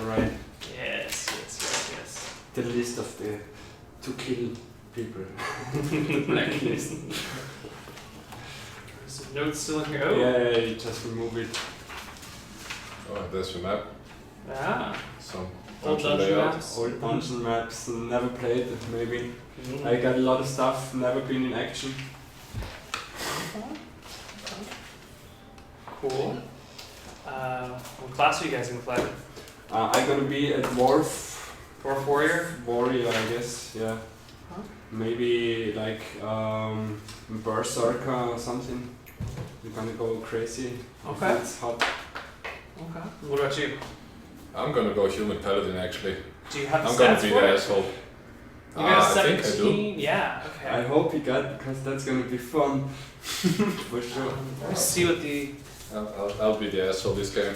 Right. Yes. The list of the to kill people. The blacklist. Some notes still in here. Oh. Yeah, you just remove it. Oh, there's your map. Ah. Some Old dungeon dungeon layout. maps. Old dungeon maps, never played it, maybe. Mm. I got a lot of stuff, never been in action. Cool. What class are you guys gonna play? I'm gonna be a dwarf. Dwarf warrior? Warrior, I guess, yeah. Huh? Maybe like berserker or something. You're gonna go crazy. Okay. It's hot. Okay. What about you? I'm gonna go human paladin actually. Do you have the I'm gonna stats be for the it? asshole. You got a I think I do. 17? Yeah, I okay. hope you got it, because that's gonna be fun. For sure. Let's see what the... I'll be the asshole this game.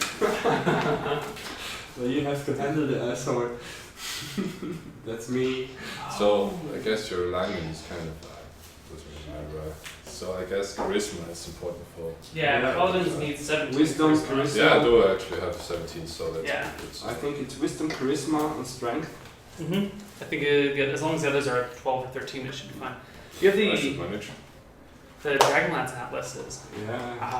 So you have to handle the asshole. That's me. So I guess your alignment is kind of doesn't really matter. So I guess charisma is important for. Yeah, Yeah. paladins need 17. Wisdom, charisma. charisma. Yeah, I do actually have 17, so that's Yeah. good. I think it's wisdom, charisma, and strength. Mm-hmm. I think as long as the others are 12 or 13, it should be fine. You have I should the manage. Dragonlance Atlas is. Yeah.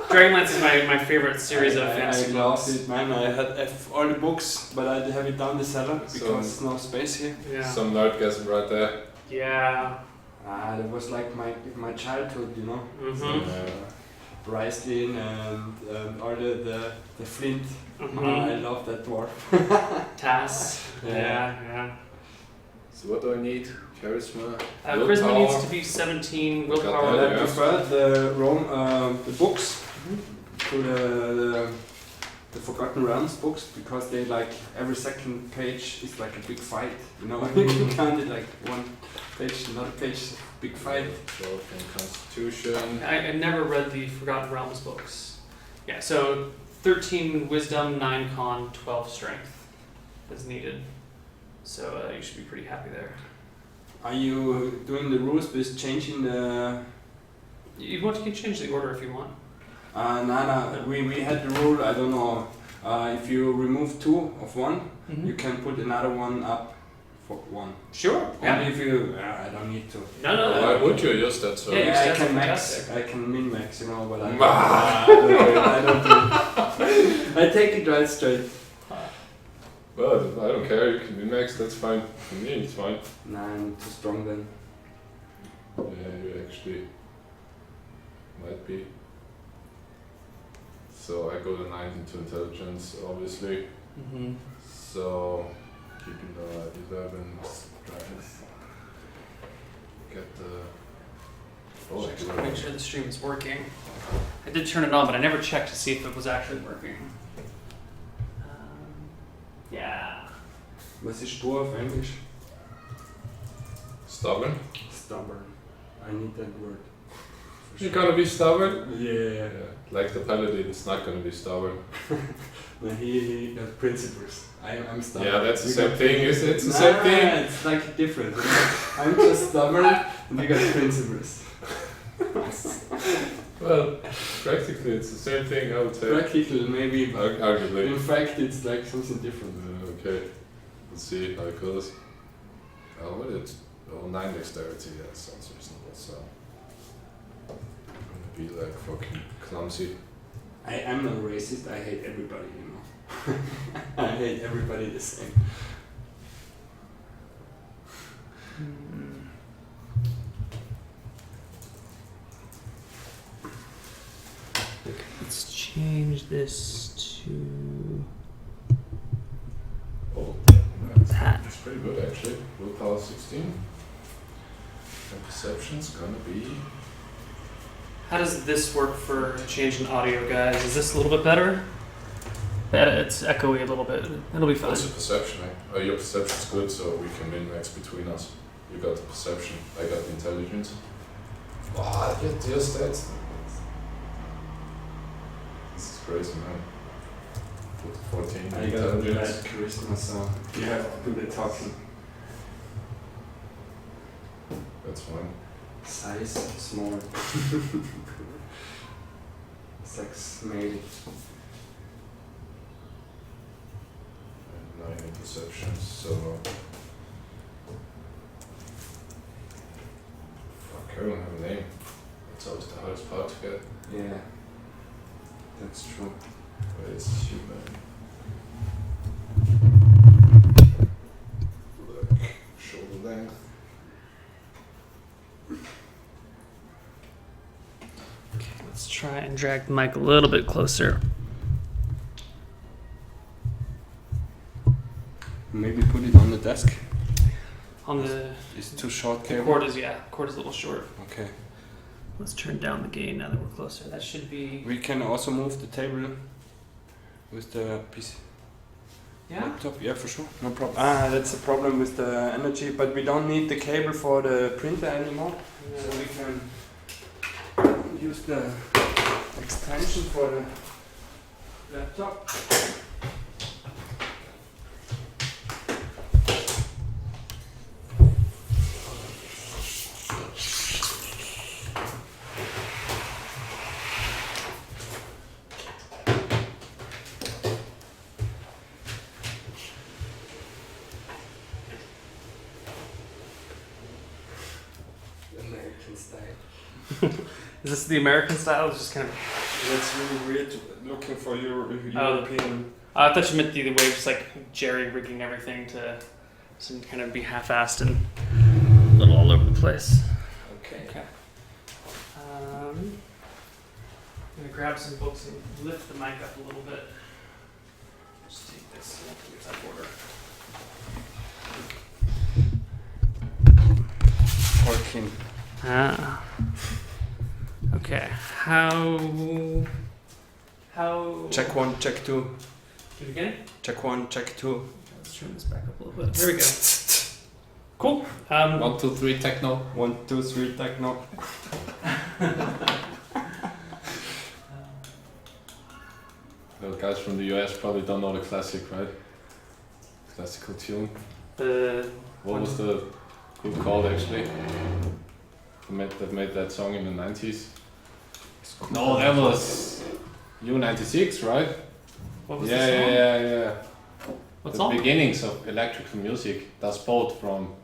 Dragonlance is my favorite series of fantasy I love books. it, man. I had all the books, but I have it down the cellar because no space here. Yeah. Some nerdgasm right there. Yeah. That was like my childhood, you know. Mm-hmm. Ricelin and all the flint. Mm-hmm. I love that dwarf. Tass. Yeah. Yeah. So what do I need? Charisma. Charisma Willpower. needs to be 17. Got Willpower. that, I yeah. prefer the books to the Forgotten Realms books because they like every second page is like a big fight. You know, you can count it like one page, another page, big fight. 12 in Constitution. I never read the Forgotten Realms books. Yeah, so 13 Wisdom, 9 Con, 12 Strength is needed. So you should be pretty happy there. Are you doing the rules with changing the? You can change the order if you want. No. We had the rule. I don't know. If you remove 2 of one, you can put another one up for 1. Sure. Only if you. I don't need to. No. Why would you use that? So Yeah, I that's can max. fantastic. I can min max. You know, but I Bah. I don't do it. I take it right straight. well, I don't care. You can be max. That's fine. For me, it's fine. Nah, I'm too strong then. Yeah, you actually might be. So I go to 19 to intelligence, obviously. Mm-hmm. So keeping the 11 strength. Get the. Oh, Just make sure the stream is working. I did turn it on, but I never checked to see if it was actually working. Yeah. Was ist stur auf Englisch? Stubborn. Stubborn. I need that word. For You're sure. gonna be stubborn. Yeah. Like the paladin is not gonna be stubborn. No, he got principles. I'm stubborn. Yeah, that's the You same got thing. principles. It's the same thing. It's like different. You know? I'm just stubborn and you got principles. Well, practically it's the same thing, I would say. Practical, maybe, but Arguably. in fact it's like something different. Okay, let's see how it goes. Oh, what is it? Oh, 9 dexterity, yeah, that sounds reasonable, so. I'm gonna be like fucking clumsy. I am not racist, I hate everybody, you know. I hate everybody the same. Let's change this to Oh, that. that's pretty good actually. Willpower 16. And perception's gonna be. How does this work for changing audio, guys? Is this a little bit better? It's echoey a little bit. It'll be fine. What's your perception? Oh, your perception's good, so we can min-max between us. You got the perception, I got the intelligence. Wow, get your stats. This is crazy, man. Put 14 I got bad intelligence. charisma, so you have to do the talking. That's fine. Size, small. Sex, male. perceptions, so fuck, I don't have a name. That's always the hardest part to get. Yeah, that's true. But it's human. Like shoulder length. Let's try and drag the mic a little bit closer. Maybe put it on the desk. On the It's too short the cable. cord is cord is a little short. Okay. Let's turn down the gain now that we're closer. That should be We can also move the table with the PC. Laptop, yeah, for sure, no problem. That's a problem with the energy, but we don't need the cable for the printer anymore, so we can use the extension for the laptop. American style. Is this the American style? It's just kind of. That's really weird looking for European. I thought you meant the way just like jerry rigging everything to some kind of be half-assed and a little all over the place. Okay. I'm gonna grab some books and lift the mic up a little bit. Just take this. I think it's out of order. Working. Okay. How? Check 1, check 2. Do it again. Check 1, check 2. Let's turn this back up a little bit. There we go. Cool. 1, 2, 3 techno. 1, 2, 3 techno. The guys from the US probably don't know the classic, right? Classical tune. What was the group called actually? That made that song in the 90s? No, that was U96, right? What was Yeah, the song? yeah. What The song? beginnings of electrical music. Das Boot from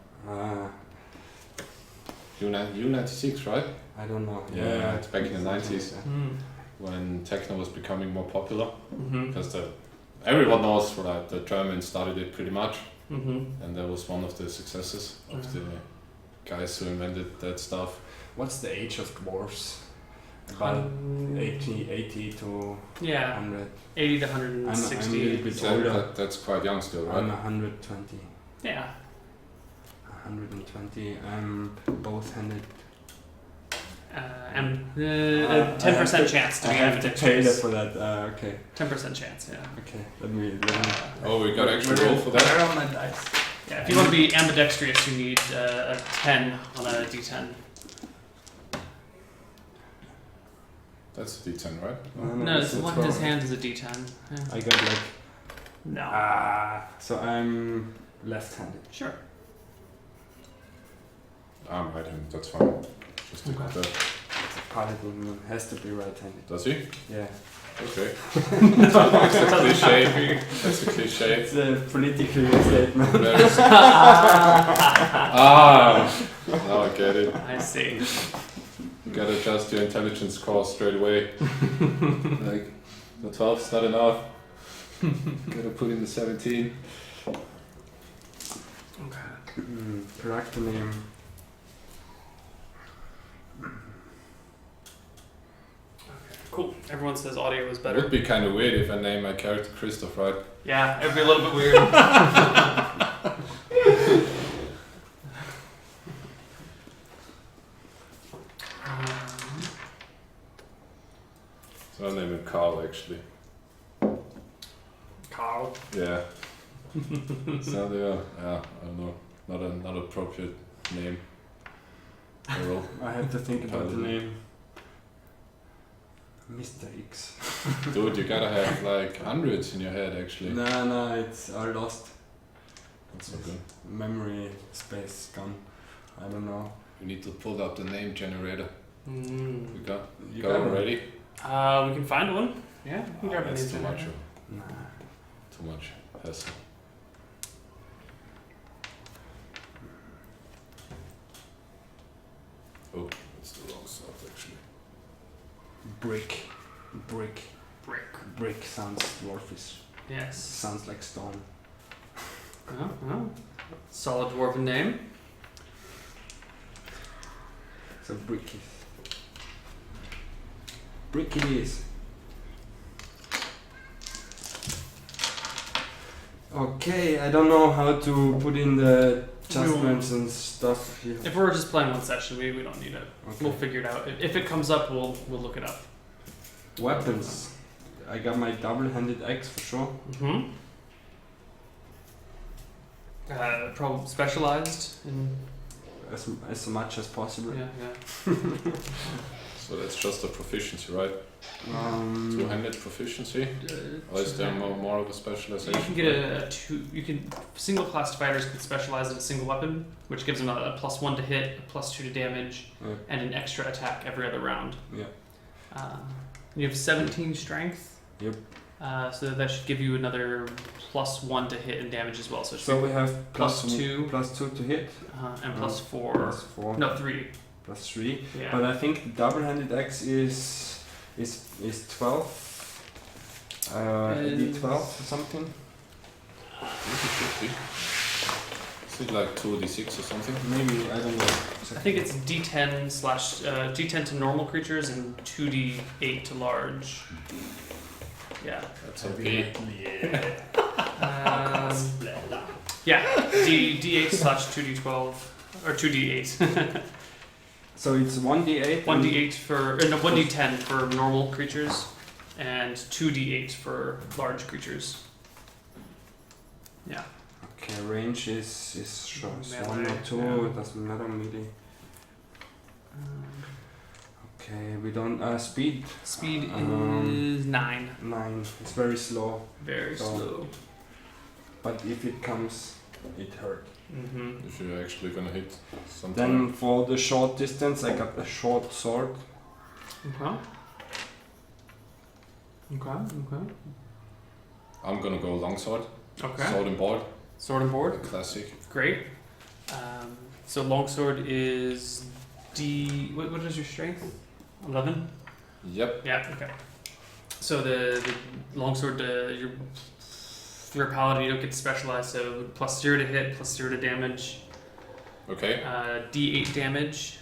U96, right? I don't know. Yeah, it's back in the 90s Mm. when techno was becoming more popular. Mm-hmm. Because everyone knows that the Germans started it pretty much, Mm-hmm. and that was one of the successes of the guys who invented that stuff. What's the age of dwarfs? About 80 to Yeah, 100. 80 to I'm a 160. little bit older. That's quite young still, right? I'm 120. Yeah. 120. I'm both-handed. And 10% chance to I be have to pay ambidextrous. for that. Okay. 10% chance, yeah. Okay. Let me. Oh, we got extra roll for that? Where are my dice? Yeah, if you want to be ambidextrous, you need a 10 on a d10. That's a D10, right? No, it's the one in his hand is a d10. Yeah. I got like. No. So I'm left-handed. Sure. I'm right-handed, that's fine. Just stick with that. Paladin has to be right-handed. Does he? Yeah. Okay. That's a cliche. That's a cliche. It's a political statement. Now I get it. I see. You gotta adjust your intelligence score straight away. Like, the 12's not enough. Gotta put in the 17. Okay. Character name. Cool. Everyone says audio is It better. would be kind of weird if I name my character Christoph, right? Yeah, it'd be a little bit weird. So I'll name him Carl, actually. Carl. Yeah. So yeah, I don't know. Not an appropriate name. Carl. I have to think about the name. Mr. X. Dude, you gotta have like hundreds in your head, actually. No, it's all lost. That's so good. Memory space gone. I don't know. We need to pull up the name generator. Mm. We got You got one ready? We can find one. Yeah, we can grab That's an too much. answer. Nah. Too much hassle. brick. Brick sounds dwarfish. Yes. Sounds like stone. Oh. Solid dwarven name. So brick it is. Okay, I don't know how to put in the adjustments and stuff here. If we're just playing one session, we don't need it. Okay. We'll figure it out. If it comes up, we'll look it up. Weapons. I got my double-handed axe for sure. Mm-hmm. Probably specialized in. As much as possible. Yeah. So that's just a proficiency, right? Two-handed proficiency? Or is there more of a specialization? You can get you can single class fighters can specialize in a single weapon, which gives them a +1 to hit, a +2 to damage, and an extra attack every other round. Yeah. You have 17 strength. Yep. So that should give you another +1 to hit and damage as well. So we have +2 to hit, and +4. +4. No, 3. +3. Yeah. But I think the double-handed axe is 12. D12 or something. I think it should be. Is it like 2d6 or something? Maybe, I don't know. I think it's D10 slash D10 to normal creatures and 2D8 to large. Yeah. That's okay. Yeah. D8 slash 2D12 or 2D8. So it's 1d8. 1d8 for no 1d10 for normal creatures, and 2d8 for large creatures. Yeah. Okay, range is short. So Melee, 1 or 2. yeah. It doesn't matter melee. Okay, we don't speed. Speed is 9. 9. It's very slow. Very slow. But if it comes, it hurt. Mm-hmm. If you're actually gonna hit something. Then for the short distance, I got a short sword. Okay. I'm gonna go longsword. Okay. Sword and board. Sword and board. Classic. Great. So longsword is D. What is your strength? 11. Yep. Yeah. Okay. So the longsword, your paladin, you don't get specialized. So +0 to hit, +0 to damage. Okay. D8 damage.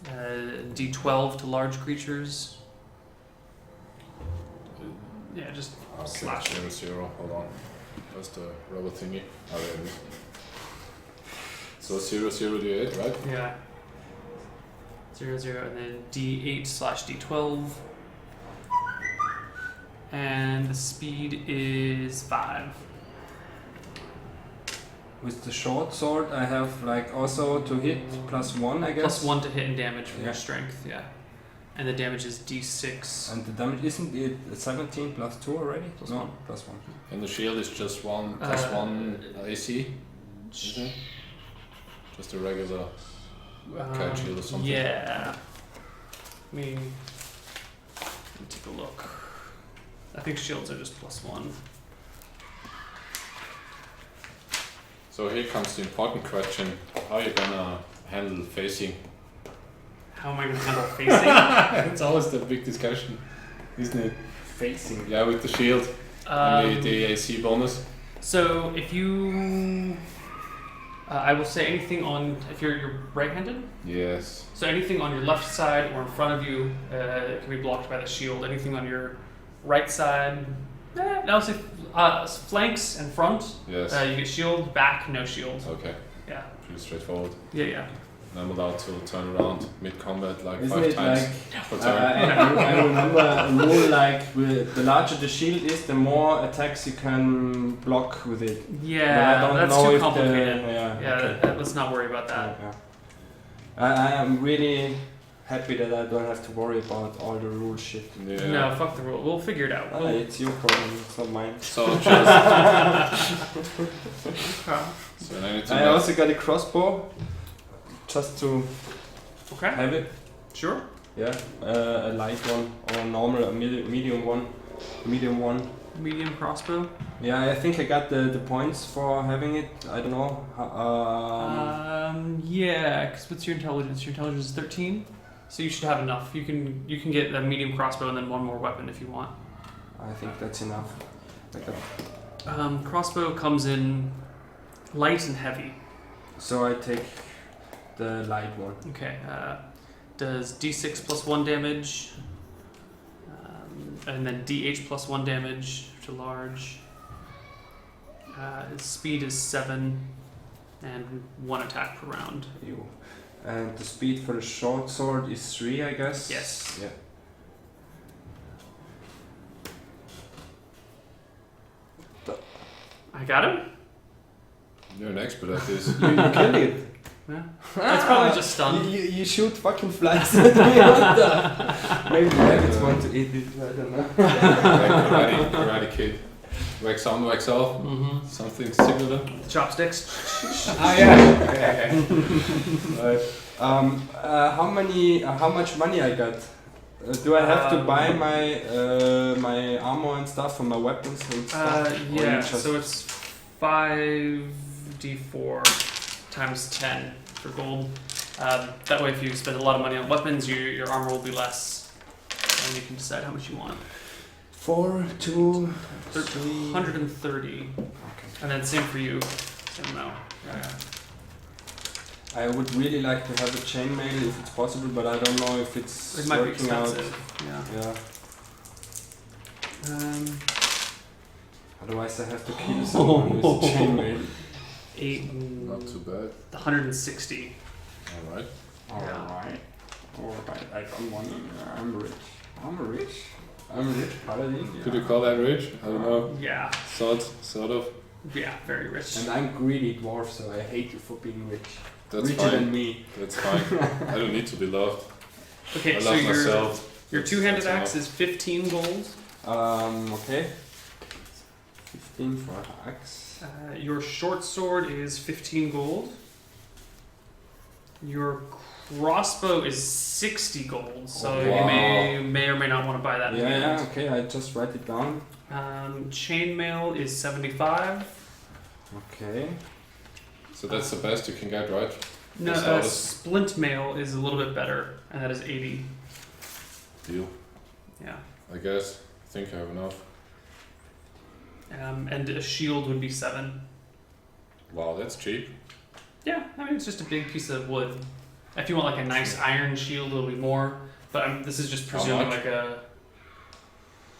D12 to large creatures. Yeah, just Okay. slash. 0. Hold on. Where's the rubber thingy? Oh, there it is. So 0, d8, right? Yeah. 0, 0, and then D8 slash D12. And the speed is 5. With the short sword, I have like also to hit +1, I guess. +1 to hit and damage from Yeah. your strength, yeah. And the damage is D6. And the damage isn't it 17 +2 already? Plus no, one. +1. And the shield is just +1 AC, isn't it? Just a regular cat shield or something. Yeah. Let me take a look. I think shields are just +1. So here comes the important question: how are you gonna handle facing? How am I going to handle facing? It's always the big discussion, isn't it? Facing. Yeah, with the shield and the AC bonus. So if you, I will say anything on, if you're right-handed, Yes. so anything on your left side or in front of you can be blocked by the shield. Anything on your right side, I would say flanks and front, Yes. you get shield, back, no shield. Okay. Yeah. Pretty straightforward. Yeah. And I'm allowed to turn around mid-combat like Isn't 5 it times like per turn. I remember a rule like the larger the shield is, the more attacks you can block with it. Yeah, But I don't that's know too if complicated. yeah, okay. Let's not worry about that. Yeah. I am really happy that I don't have to worry about all the rule shit. Yeah. No, fuck the rule. We'll figure it out. It's your problem, it's not mine. So just so anything I also got a crossbow, just to Okay. have it. Sure. Yeah, a light one or a normal, a medium one, medium one. Medium crossbow. Yeah, I think I got the points for having it. I don't know. Yeah, because what's your intelligence? Your intelligence is 13? So you should have enough. You can get a medium crossbow and then one more weapon if you want. I think that's enough. Crossbow comes in light and heavy. So I take the light one. Okay. Does D6 plus 1 damage, and then DH plus 1 damage to large. His speed is 7, and 1 attack per round. Ew. And the speed for the short sword is 3, I guess? Yes. Yeah. I got him? You're an expert at this. You killed it. Yeah. That's probably just stun. You shoot fucking flies at me. What the? Maybe rabbits want to eat it. I don't know. Like karate kid. Wax on, wax off. Mm-hmm. Something similar. Chopsticks. Yeah. Okay. How much money I got? Do I have to buy my my armor and stuff and my weapons and stuff? Yeah. So it's 5d4 times 10 for gold. That way, if you spend a lot of money on weapons, your armor will be less, and you can decide how much you want. 4, 2, 3. 130. Okay. And then same for you. Same amount. Yeah. I would really like to have a chainmail if it's possible, but I don't know if it's It might be working out. expensive. Yeah. Otherwise, I have to kill someone with a chainmail. 8. Not too bad. 160. Alright. Alright. I don't want to. I'm rich. I'm a rich paladin. Could you call that rich? I don't know. Yeah. Sort of. Yeah, very rich. And I'm greedy dwarf, so I hate you for being rich. That's Richer fine. than me. That's fine. I don't need to be loved. Okay, I so love myself. your two-handed That's axe is 15 gold. Okay. 15 for axe. Your short sword is 15 gold. Your crossbow is 60 gold, so Oh, you wow. may or may not want to buy that. in the Yeah, end. okay, I just write it down. Chainmail is 75. Okay. So that's the best you can get, right? No, That's how it is. splint mail is a little bit better, and that is 80. Deal. Yeah. I guess. I think I have enough. And a shield would be 7. Wow, that's cheap. Yeah, I mean, it's just a big piece of wood. If you want like a nice iron shield, it'll be more. But this is just How presuming much? like a...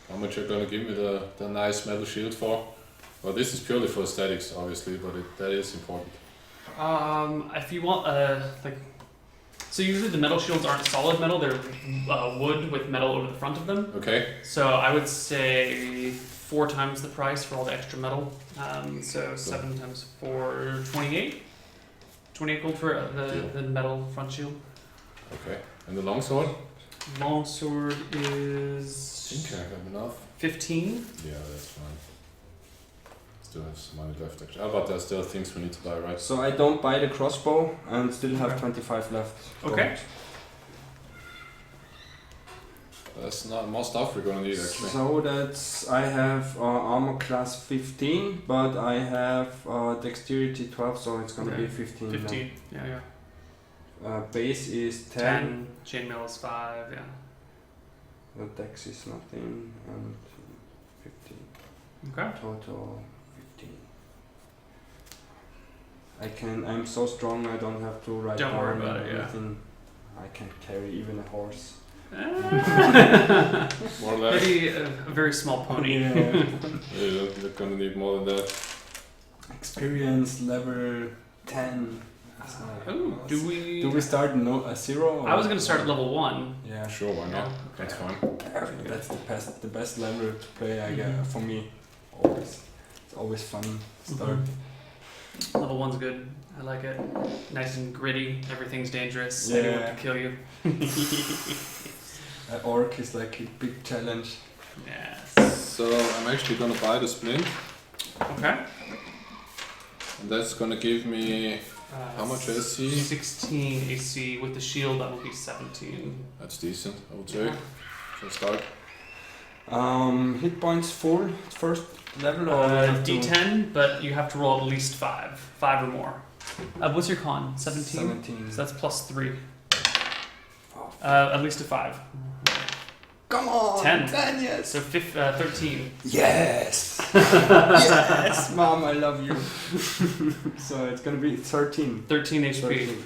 How much you're gonna give me the nice metal shield for? Well, this is purely for aesthetics, obviously, but that is important. If you want like... So usually the metal shields aren't solid metal, they're wood with metal over the front of them. Okay. So I would say 4 times the price for all the extra metal. So 7 times 4, 28. 28 gold for the metal front shield. Okay. And the longsword? Longsword I think is I have enough. 15. Yeah, that's fine. Still have some money left, actually. Oh, but there's still things we need to buy, right? So I don't buy the crossbow and still have Okay. 25 left. Okay. That's not more stuff we're gonna need, actually. So that's I have armor class 15, but I have dexterity 12, so it's gonna Okay. be 15. 15. Yeah. Base is 10. 10. Chainmail is 5. Yeah. The dex is nothing, and 15. Okay. Total 15. I'm so strong. I don't have to write Don't down worry about it, yeah. anything. I can carry even a horse. More or less. Maybe a very small pony. Yeah. Yeah, you're gonna need more than that. Experience level 10. Oh, do Do we start a 0? I was gonna start at level 1. Yeah. Sure, why not? Okay. That's fine. That's the best level to play. I guess for me. Always. It's always fun to start. Level 1's good. I like it. Nice and gritty. Everything's dangerous. Yeah. Anyone can kill you. An orc is like a big challenge. Yes. So I'm actually gonna buy the splint, Okay. and that's gonna give me how much AC? 16 AC. With the shield, that will be 17. That's decent, I would say. Should I start? Hit points full first level or we have to- D10, but you have to roll at least 5. 5 or more. What's your con? 17? 17. So that's plus 3. Oh At least a 5. Come on! 10. 10, yes! So 13. Yes! Yes, Mom, I love you. So it's gonna be 13. 13 HP. 13.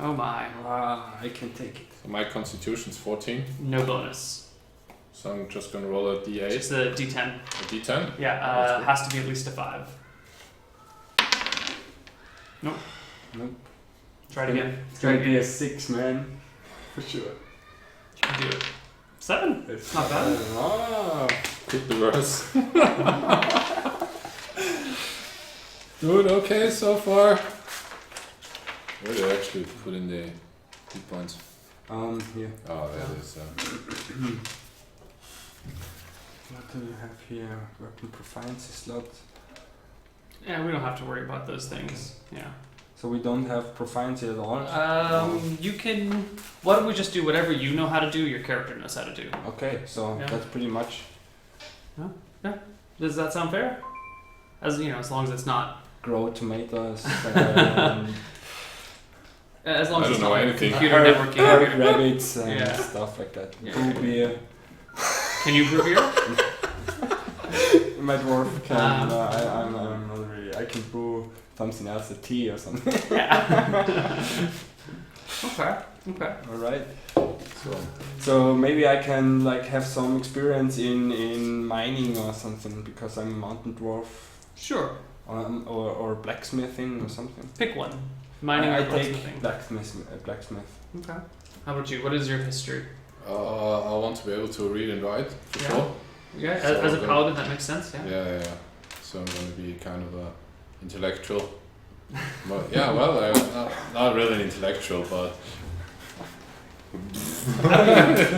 Oh my. I can take it. So my constitution's 14. No bonus. So I'm just gonna roll a d8. Just a D10. A d10? Yeah, has to be at least a 5. Nope. Nope. Try it again. It's gonna be a 6, man. For sure. You can do it. 7. It's not bad. Ah. Could be worse. Doing okay so far. Where do I actually put in the hit points? Here. Oh, there it is. What do you have here? Weapon proficiency slot. Yeah, we don't have to worry about those things. Yeah. So we don't have proficiency at all? You can. Why don't we just do whatever you know how to do, your character knows how to do? Okay, so Yeah. that's pretty much. Does that sound fair? As you know, as long as it's not. Grow tomatoes. As long I as don't it's know not like anything. computer networking. Herd rabbits and Yeah. stuff like that. Yeah. Brew beer. Can you brew beer? My dwarf can. I'm not really. I can brew something else, a tea or something. Okay. Okay. Alright. So maybe I can like have some experience in mining or something because I'm a mountain dwarf. Sure. Or blacksmithing or something. Pick one. Mining I or take blacksmithing. blacksmith. Okay. How about you? What is your history? I want to be able to read and write, for Yeah. sure. Yeah, So as a the- paladin, that makes sense. Yeah. Yeah. So I'm going to be kind of a intellectual. But yeah, well, not really an intellectual, but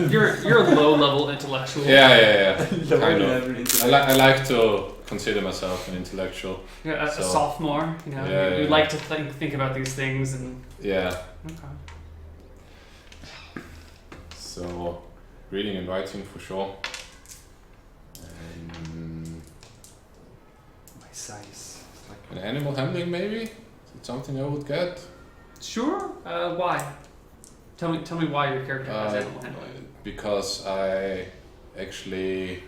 You're a low level intellectual. yeah. Low Kind of. level intellect. I like to consider myself an intellectual. Yeah, a So- sophomore. You know, Yeah, you yeah. like to think about these things and. Yeah. Okay. So reading and writing for sure. And My size. It's like an animal handling maybe? Is it something I would get? Sure. Why? Tell me why your character has animal handling. Because I actually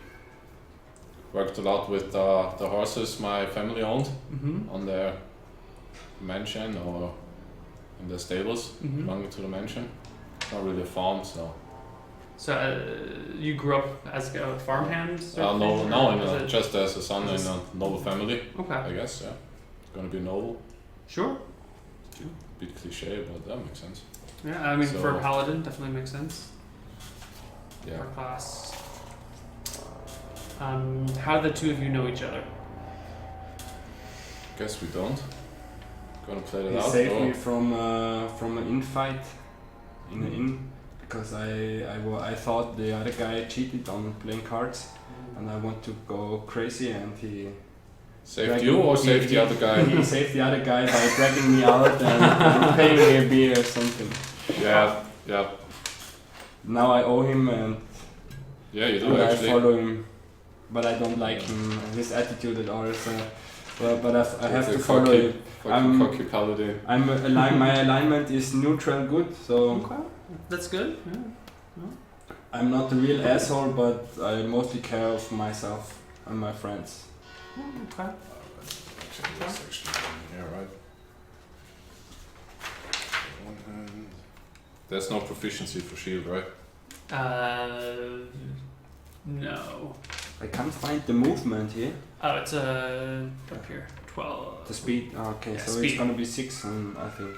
worked a lot with the horses my family owned Mm-hmm. on their mansion or in the stables Mm-hmm. belonging to the mansion. Not really a farm, so. So you grew up as a farmhand? sort of thing, No, or was it- just as a son in a noble family, Okay. I guess, yeah. It's gonna be noble. Sure. Bit cliche, but that makes sense. Yeah, I mean, So- for a paladin, definitely makes sense. Yeah. Our class. How do the two of you know each other? Guess we don't. Gonna play that he out. saved or- me from an infight in an inn because I thought the other guy cheated on playing cards and I want to go crazy and he Saved dragged you me- or saved the other guy? He saved the other guy by dragging me out and paying me a beer or something. Yeah. Now I owe him and Yeah, you do and I actually. follow him, but I don't like his attitude at all. So, but I have to follow him. Fucking cocky paladin. My alignment is neutral good, so Okay. That's good. Yeah. I'm not a real asshole, but I mostly care of myself and my friends. Okay. Actually, that's actually yeah, right. One hand. There's no proficiency for shield, right? No. I can't find the movement here. Oh, it's up here. 12. The speed. Okay, Yeah, so speed. it's gonna be 6, and I think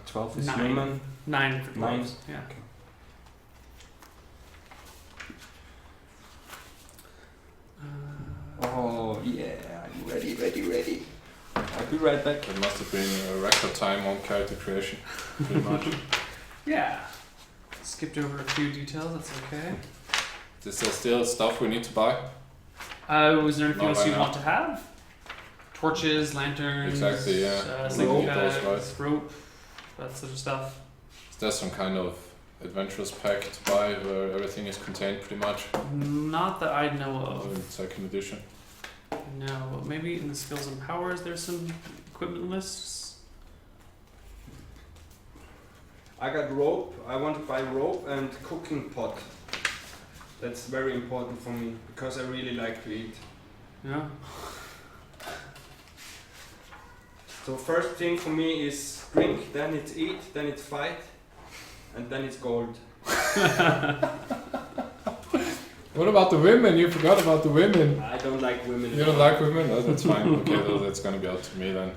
12 is 9. human. 9 for 12. 9. Yeah. Okay. Oh yeah, I'm ready. I'll be right back. It must have been a record time on character creation, pretty much. Yeah. Skipped over a few details. That's okay. Is there still stuff we need to buy? Was there anything Not else right you now. want to have? Torches, lanterns. Exactly, yeah. Sleeping Rope, those, bags, rope, that sort of stuff. Is there some kind of adventurous pack to buy where everything is contained pretty much? Not that I know Or in of. second edition? No, maybe in the skills and powers there's some equipment lists. I got rope. I want to buy rope and cooking pot. That's very important for me because I really like to eat. Yeah. So first thing for me is drink, then it's eat, then it's fight, and then it's gold. What about the women? You forgot about the women. I don't like women. You don't like women? Oh, that's fine. Okay, well, that's gonna be up to me then.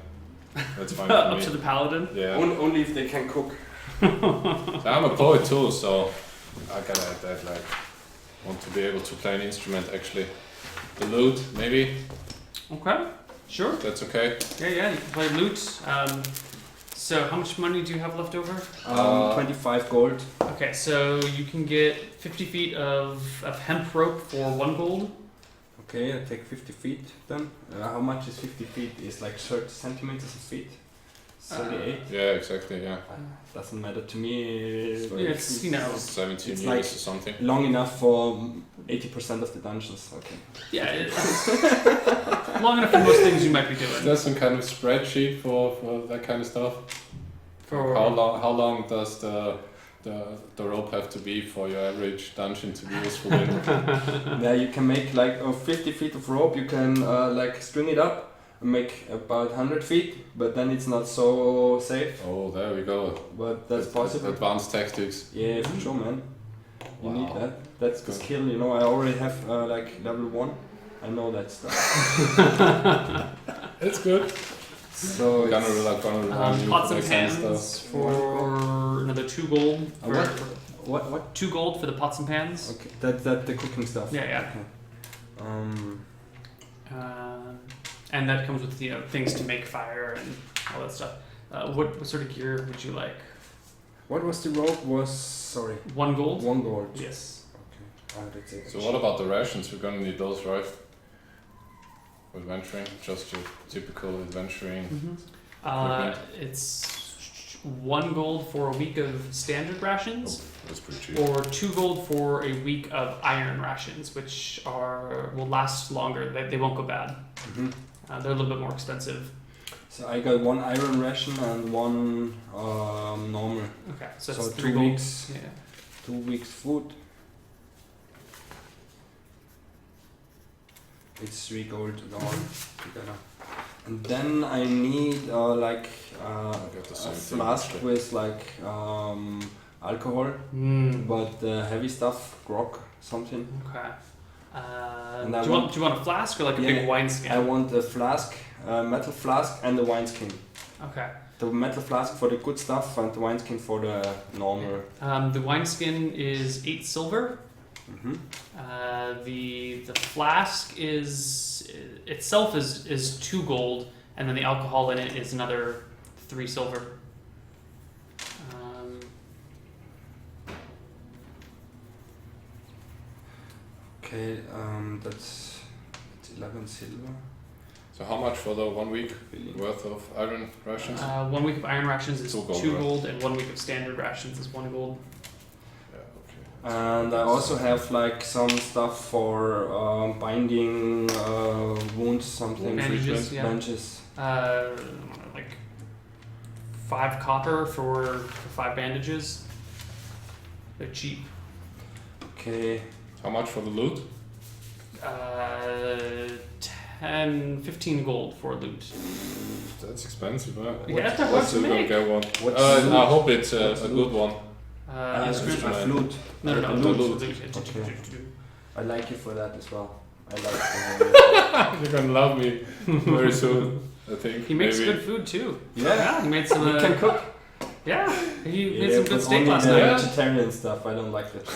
That's fine for Up me. to the paladin. Yeah. Only if they can cook. So I'm a poet too, so I gotta add that. Like, want to be able to play an instrument. Actually, the lute maybe. Okay. Sure. That's okay. Yeah. You can play lute. So how much money do you have left over? 25 gold. Okay, so you can get 50 feet of hemp rope for 1 gold. Okay, I take 50 feet then. How much is 50 feet? Is like 30 centimeters a feet? 38? Yeah, exactly. Yeah. Doesn't matter to me. It's, you know, 17 it's years like or something. long enough for 80% of the dungeons. Okay. yeah, it's long enough for most things you might be doing. There's some kind of spreadsheet for that kind of stuff. For How long does the rope have to be for your average dungeon to be useful in? Yeah, you can make like 50 feet of rope. You can like string it up and make about 100 feet, but then it's not so safe. Oh, there we go. But that's possible. Advanced tactics. Yeah, for sure, man. You Wow. need that. That's the skill, you know. I already have like level 1. I know that stuff. It's good. So Gonna rely on you pots for and that kind of pans stuff. for another 2 gold. For, what? 2 gold for the pots and pans. Okay, that the cooking stuff. Yeah. Okay. And that comes with things to make fire and all that stuff. What sort of gear would you like? What was the rope? Sorry. 1 gold. 1 gold. Yes. Okay. That's it. So what about the rations? We're gonna need those, right? For adventuring, just your typical adventuring. Mm-hmm. It's 1 gold for a week of standard rations. Oh, that's pretty cheap. Or 2 gold for a week of iron rations, which will last longer. They won't go bad. Mm-hmm. They're a little bit more expensive. So I got 1 iron ration and 1 normal. Okay, so So it's 2 3 gold. weeks. Yeah. 2 weeks food. It's 3 gold together. And then I need like I got the a same thing, flask actually. with like alcohol, but heavy stuff, grog, something. Okay. And Do you want a flask or like a big wineskin? I want a flask, a metal flask and a wineskin. Okay. The metal flask for the good stuff and the wineskin for the normal. The wineskin is 8 silver. Mm-hmm. The flask itself is 2 gold, and then the alcohol in it is another 3 silver. Okay, that's 11 silver. So how much for the 1 week worth of iron rations? 1 week of iron rations is 2 2 gold, gold, and 1 week of standard rations is 1 gold. Yeah, okay. And I also have like some stuff for binding wounds, something. Bandages, yeah. Bandages. Like 5 copper for 5 bandages. They're cheap. Okay. How much for the loot? 15 gold for loot. That's expensive, huh? Yeah, that's hard to We're gonna make. get one. What's I hope it's a What's good one. Instrument. instrument. Flute. No, The loot. loot. Okay. I like you for that as well. I like You're gonna love me very soon, I think. He makes maybe. good food too. Yeah. He made some. You can cook. Yeah, he made some good but steak only last the night. vegetarian stuff. I don't like that.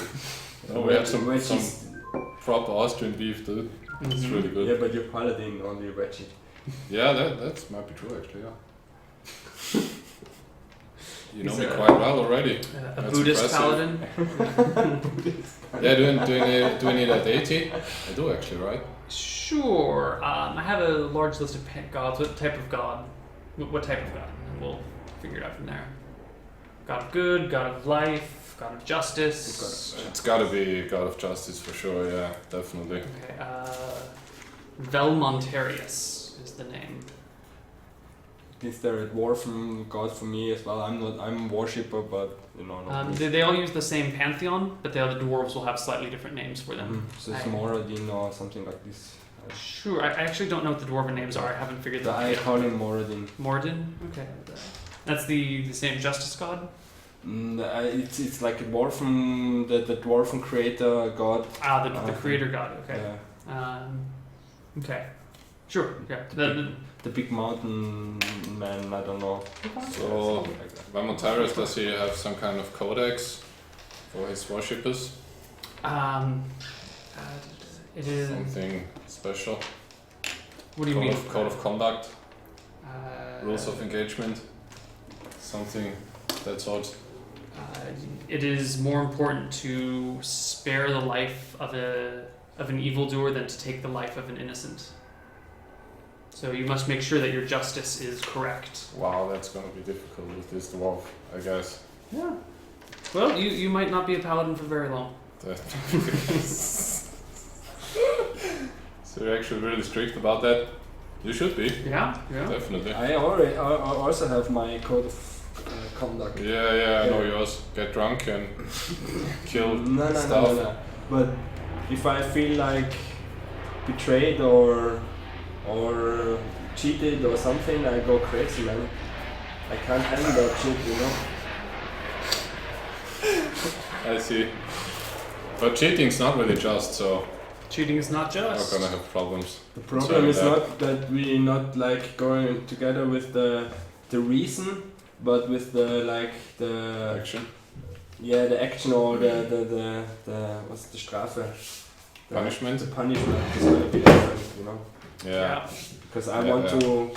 No, we have some Veggies. proper Austrian beef, dude. It's Mhm. really good. Yeah, but you're paladin only veggie. Yeah, that might be true actually, yeah. You know He's me a- quite well already. A That's Buddhist impressive. paladin. Yeah, do I need a deity? I do actually, right? Sure. I have a large list of gods. What type of god? What type of god? And we'll figure it out from there. God of good, god of life, god of justice. It's gotta be God of Justice for sure, yeah, definitely. Okay. Velmontarius is the name. is there a dwarven god for me as well? I'm a worshipper, but not really. They all use the same pantheon, but the other dwarves will have slightly different names for them. So it's Moradin or something like this. Sure, I actually don't know what the dwarven names are. I haven't figured that out. I call him Moradin. Moradin? Okay. That's the same justice god? It's like a dwarven, the dwarven creator god. The creator god, okay. Yeah. Okay. Sure, yeah. The big mountain man, I don't know. So, Vamontyrus, does he have some kind of codex for his worshippers? It is... Something special? What do you mean? Code of conduct? Rules of engagement? Something that sort? It is more important to spare the life of an evildoer than to take the life of an innocent. So you must make sure that your justice is correct. Wow, that's gonna be difficult with this dwarf, I guess. Yeah. Well, you might not be a paladin for very long. So you're actually really strict about that? You should be. Yeah. Definitely. I also have my code of conduct. Yeah, I know yours. Get drunk and kill stuff. No. But if I feel like betrayed or cheated or something, I go crazy, man. I can't handle that shit, I see. But cheating's not really just, so cheating is not just. we're gonna have problems. The problem is not that we not like going together with the reason, but with the Action. Yeah, the action or the what's the Strafe? Punishment. The punishment is gonna be different, Yeah. Because I want to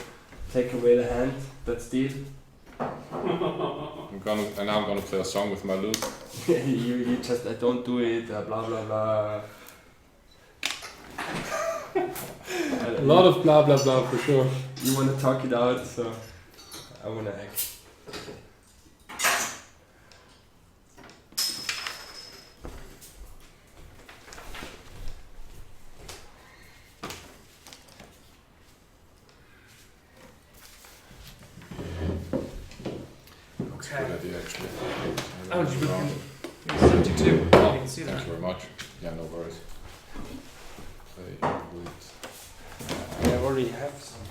take away the hand that steals. I'm gonna play a song with my lute. you just don't do it. Blah blah blah. A lot of blah blah blah for sure. You want to talk it out, so I want to act. Good idea, actually. Oh, did you 72. Oh, you can see thank that. you very much. Yeah, no worries. Play lute. I already have some.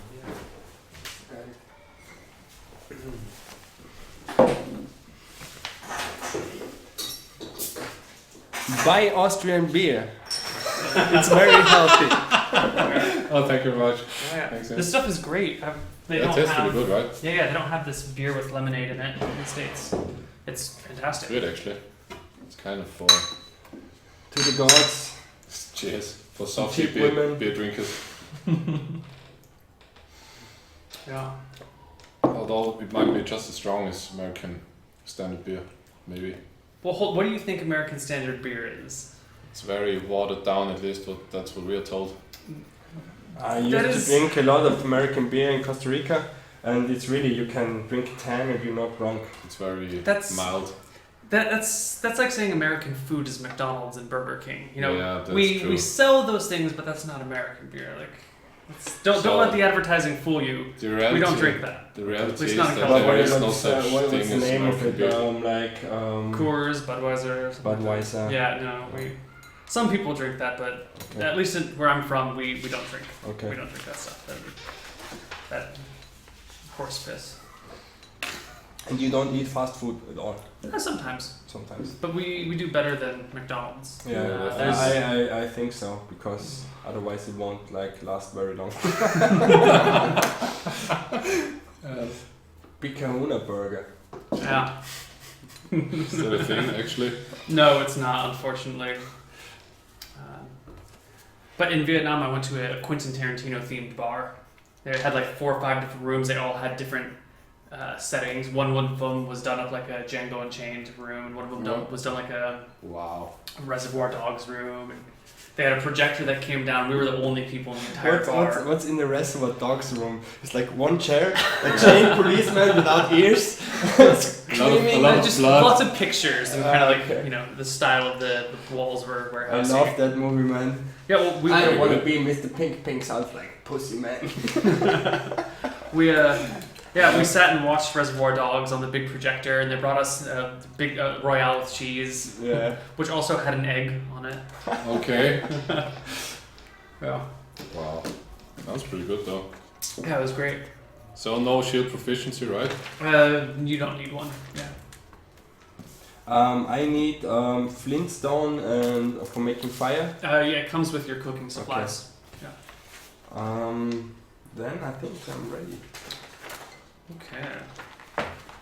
Buy Austrian beer. It's very healthy. Oh, thank you very much. Yeah. Thanks, This stuff is great. They That don't tastes have. pretty good, right? Yeah, they don't have this beer with lemonade in it in the States. It's fantastic. Good, actually. It's kind of for To the gods. cheers for softy Cheap women. beer drinkers. Yeah. Although it might be just as strong as American standard beer, maybe. Well, what do you think American standard beer is? It's very watered down, at least that's what we are told. I used to drink a lot of American beer in Costa Rica, and it's really, you can drink 10 and you're not drunk. It's very mild. That's like saying American food is McDonald's and Burger King. Yeah, that's we true. we sell those things, but that's not American beer. Like, don't let the advertising fool you. We don't drink that. The reality It's is not a that company. there is no such what's thing the as name of American it? beer. Coors, Budweiser. Budweiser. Yeah, no, some people drink that, but at least where I'm from, we don't drink. Okay. We don't drink that stuff. That horse piss. And you don't eat fast food at all? Sometimes. Sometimes. But we do better than McDonald's. Yeah, I think so, because otherwise it won't last very long. Big Kahuna burger. Yeah. Is that a thing, actually? No, it's not, unfortunately. But in Vietnam, I went to a Quentin Tarantino themed bar. They had 4 or 5 different rooms. They all had different settings. One of them was done up like a Django Unchained room, and one of them was done like a Reservoir Dogs room. And they had a projector that came down. We were the only people in the entire bar. What's in the Reservoir Dogs room? It's like one chair, a chained policeman without ears, screaming. Just lots of pictures and kind of the style of the walls were I love that movie, man. Yeah, well, I want to be Mr. Pink. Pink sounds like pussy, man. Yeah, we sat and watched Reservoir Dogs on the big projector, and they brought us a big Royale with cheese, Yeah. which also had an egg on it. Okay. Yeah. Wow. Sounds pretty good though. Yeah, it was great. So no shield proficiency, right? You don't need one. Yeah. I need flintstone and for making fire. Yeah, it comes with your cooking supplies. Then I think I'm ready. Okay.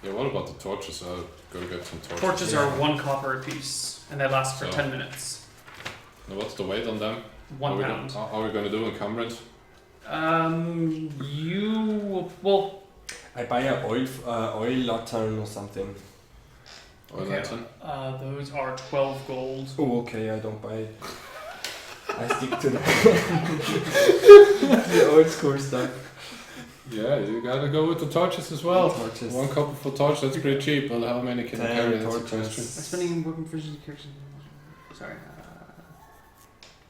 Yeah, what about the torches? I'll go get some torches. Torches are 1 copper a piece, and they last for So- 10 minutes. Now what's the weight on them? 1 pound. How are we going to do encumbrance? Well, I buy a oil lantern or something. Oil okay. lantern? Those are 12 gold. Oh, okay, I don't buy it. I stick to the old school stuff. Yeah, you gotta go with the torches as well. Torches. 1 copper for torch, that's pretty cheap. Well, how many can you 10 carry? That's the torches. question. Spending working proficiency characters. Sorry.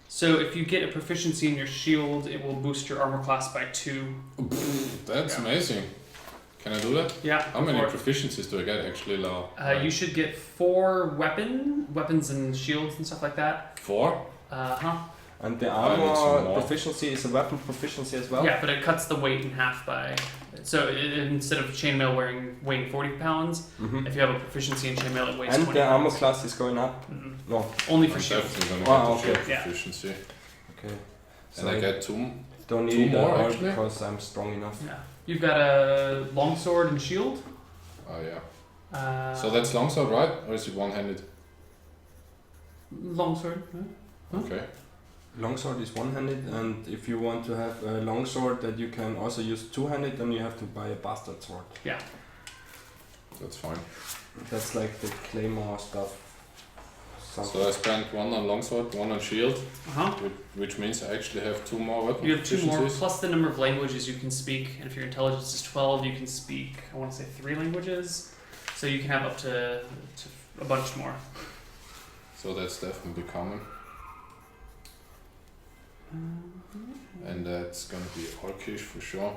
So if you get a proficiency in your shield, it will boost your armor class by 2. That's Yeah. amazing. Can I do that? Yeah. How go many for it. proficiencies do I get actually, Lau? You should get 4 weapons and shields and stuff like that. 4? And the I need some armor more. proficiency is a weapon proficiency as well? Yeah, but it cuts the weight in half by. So instead of chainmail weighing 40 pounds, Mm-hmm. if you have a proficiency in chainmail, it weighs And 20 the armor pounds. class is going up? Mm-mm. No. Only for I'm shield. definitely gonna Oh, get the okay. shield Yeah. proficiency. Okay. And I get 2. don't two need more, all actually? because I'm strong enough. Yeah. You've got a longsword and shield. Oh yeah. So So that's longsword, right? Or is it one-handed? longsword. Huh? Huh? Okay. Longsword is one-handed, and if you want to have a longsword that you can also use two-handed, then you have to buy a bastard sword. That's fine. That's like the claymore stuff. So I spent 1 on longsword, 1 on shield, Uh-huh. which means I actually have 2 more weapon You have 2 more proficiencies. plus the number of languages you can speak, and if your intelligence is 12, you can speak. I want to say 3 languages, so you can have up to a bunch more. So that's definitely common. And that's gonna be Orcish for sure.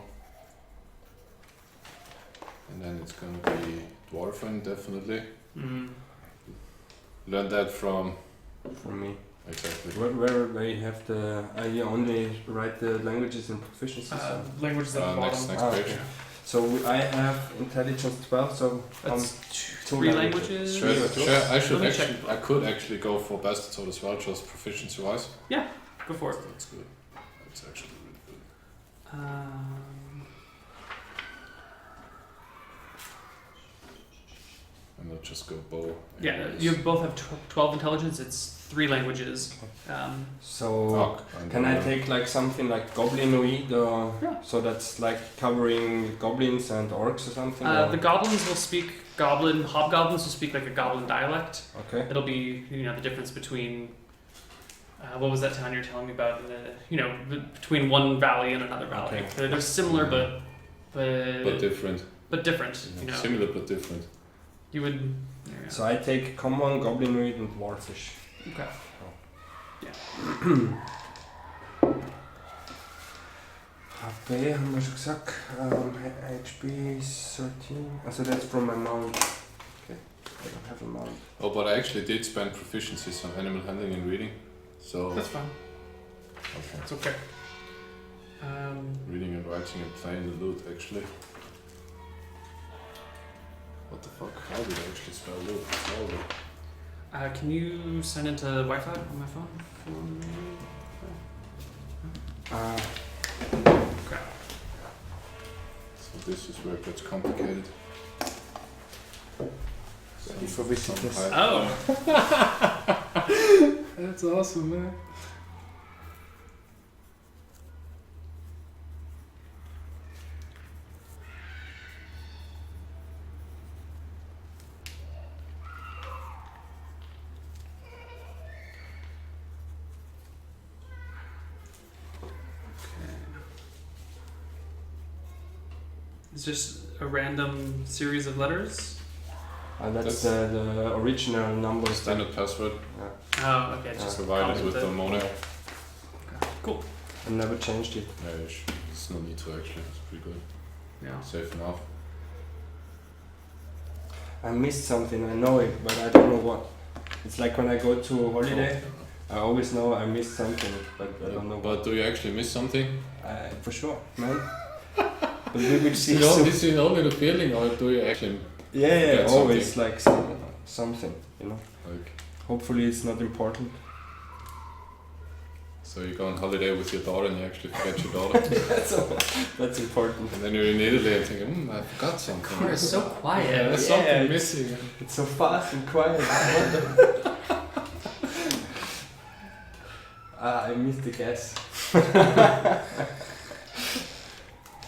And then it's gonna be Dwarven definitely. Mm. Learned that from me. exactly. Where they have the you only write the languages in proficiency. So. Languages at the Next bottom. Ah, page. okay. So I have intelligence 12. So That's two 3 languages. languages. Sure, Let me check. I could actually go for bastard sword as well, just proficiency wise. Go for it. That's good. That's actually really good. And I'll just go bow. Yeah, anyways. you both have 12 intelligence. It's 3 languages. So Fuck, can I take like something like goblinoid or Yeah. so that's like covering goblins and orcs or something? The goblins will speak goblin. Hobgoblins will speak like a goblin dialect. Okay. It'll be the difference between. What was that town you're telling me about? Between one valley and another valley. Okay. They're similar, but different. different. Similar but different. You would. So I take common, goblinoid, and dwarfish. Okay. HP haben wir schon gesagt. HP is 13. Also that's from my mount. Okay. I don't have a mount. Oh, but I actually did spend proficiencies on animal handling and reading. So That's fine. okay. It's okay. Reading and writing and playing the lute actually. What the fuck? How did I actually spell lute? It's horrible. Can you send into Wi-Fi on my phone for me? Okay. So this is where it gets complicated. Ready for visitors. Oh. That's awesome, man. It's just a random series of letters. That's the original numbers. Standard password Oh, okay. It's just provided copied with the mono. Okay. Cool. I never changed it. Yeah, there's no need to actually. It's pretty good. Yeah. Safe enough. I missed something, I know it, but I don't know what. It's like when I go to holiday, I always know I missed something, but I don't know what. But do you actually miss something? For sure, man. But we will see. Is it only the feeling, or do you actually? Yeah, always like something, you know. Like, hopefully it's not important. So you go on holiday with your daughter and you actually forget your daughter. That's important. And then you're in Italy and thinking, I forgot something. Car is so quiet. Yeah, there's something missing. It's so fast and quiet. I missed the gas.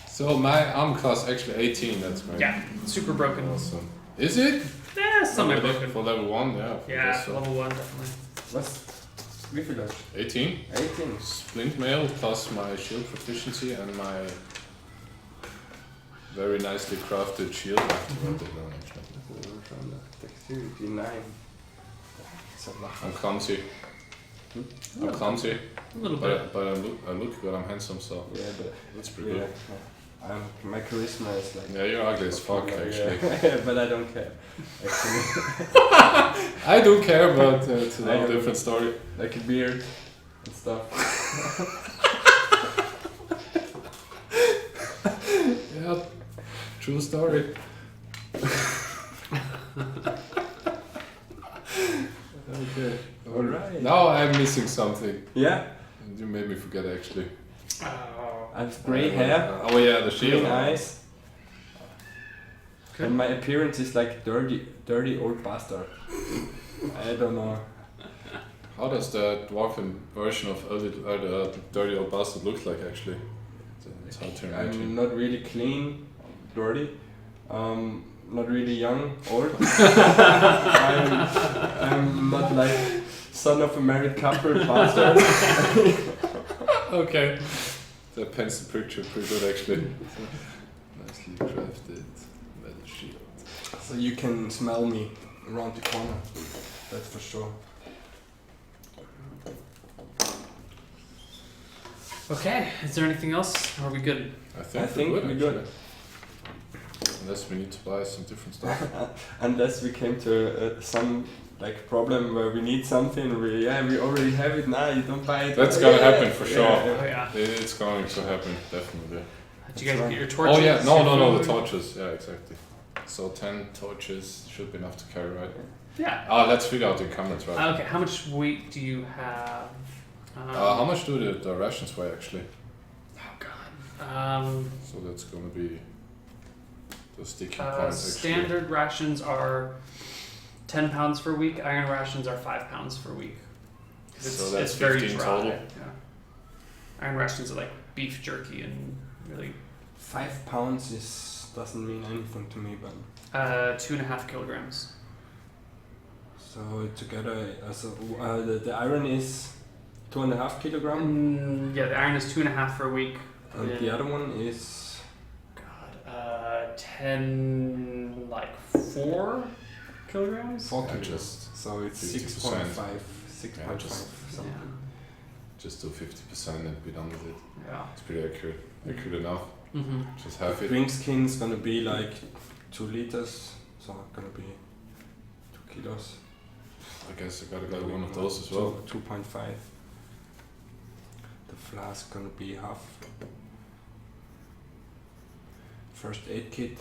So my arm costs actually 18, that's great. Yeah, super broken. Awesome. Is it? Yeah, somewhat broken. For level 1, yeah. Yeah, so. level 1 definitely. What's wie viel hast 18. 18. Splint mail plus my shield proficiency and my very nicely crafted shield. I have to write it down actually. Dexterity 9. I'm clumsy. I'm clumsy. A little bit. But I look good, I'm handsome, so Yeah, but that's pretty good. My charisma is like. Yeah, you're ugly as fuck actually. Yeah. But I don't care. Actually. I do care, but it's a whole different story. Like a beard and stuff. Yeah, true story. Okay. Alright. Now I'm missing something. Yeah. You made me forget actually. I have grey hair. Oh yeah, the shield. Green eyes. Okay. And my appearance is like dirty old bastard. I don't know. How does the dwarven version of the dirty old bastard look like actually? It's hard to imagine. I'm not really clean, dirty. Not really young, old. I'm not like son of a married couple, bastard. Okay. That paints the picture pretty good actually. Nicely crafted metal shield. So you can smell me around the corner. That's for sure. Okay, is there anything else? Or are we good? I think we're good. Unless we need to buy some different stuff. Unless we came to some like problem where we need something, we already have it now. You don't buy it. That's gonna happen for sure. Oh yeah. It's going to happen definitely. Did you guys get your torches? Oh yeah, no, your the food? torches. Yeah, exactly. So 10 torches should be enough to carry, right? Yeah. Let's figure out the encumbrance, right? Okay, how much weight do you have? How much do the rations weigh actually? Oh god. So that's gonna be the sticking point actually. Standard rations are 10 pounds per week. Iron rations are 5 pounds per week. So that's it's very 15 dry. total? Yeah. Iron rations are like beef jerky and really. 5 pounds doesn't mean anything to me, but 2.5 kilograms. so together, the iron is 2.5 kilogram, Yeah, the iron is 2.5 for a week. and the other one is 10 like 4 kilograms. 4 Yeah, kilograms. just So it's 50%. 6.5 just- something. Just do 50% and be done with it. Yeah. It's pretty accurate. Accurate enough. Mm-hmm. Just have it. Drink skin's gonna be like 2 liters, so gonna be 2 kilos. I guess I gotta get one of those as well. 2.5. The flask gonna be half. First aid kit.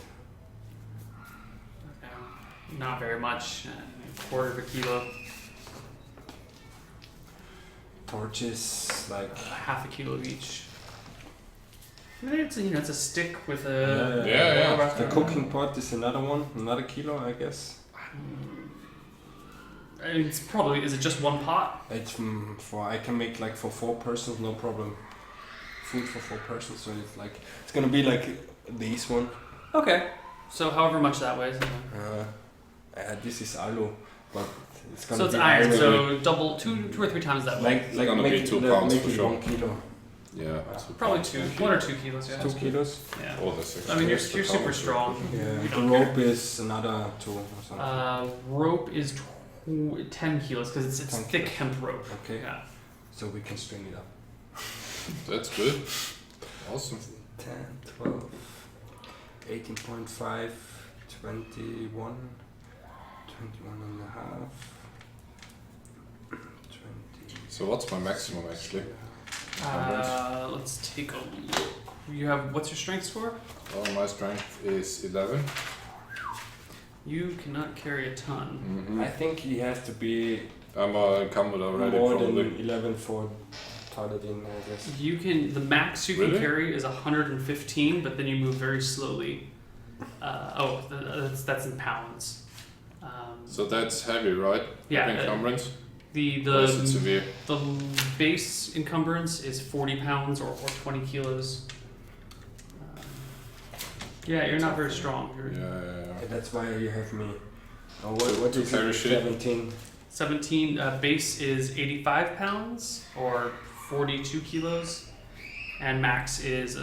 Not very much. A quarter of a kilo. Torches, like Half a kilo of each. I mean, it's a stick with a. Yeah. the cooking pot is another kilo, I guess. It's probably. Is it just one pot? It's I can make like for 4 persons, no problem. Food for 4 persons, so it's gonna be like this one. Okay. So however much that weighs. This is alu, but it's gonna So it's be iron. So double, two or 3 times that weight. like gonna make be it 2 the- pounds make for it sure. 1 kilo. Yeah. Probably 2, 1 or 2 kilos. Yeah. 2 kilos. Yeah. Oh, that's I mean, you're extra super pounds. strong. Yeah. You The don't rope care. is another 2 or something. Rope is 10 kilos because it's 10 thick kilos. hemp rope. Okay. Yeah. So we can string it up. That's good. Awesome. 10, 12, 18.5, 21, 21 and a half. 20. So what's my maximum actually? Let's take a look. You have, what's your strength score? Oh, my strength is 11. You cannot carry a ton. Mm-hmm. I think he has to be I'm encumbered already, more probably. than 11 for Paladin, I guess. You can, the max you Really? can carry is 115, but then you move very slowly. That's in pounds. So that's heavy, right? Yeah, Heavy encumbrance? The Or is it severe? the base encumbrance is 40 pounds or 20 kilos. Yeah, you're not very strong. You're Yeah. That's why you have me. Oh, To- what to is carry it? shit? 17. 17. Base is 85 pounds or 42 kilos, and max is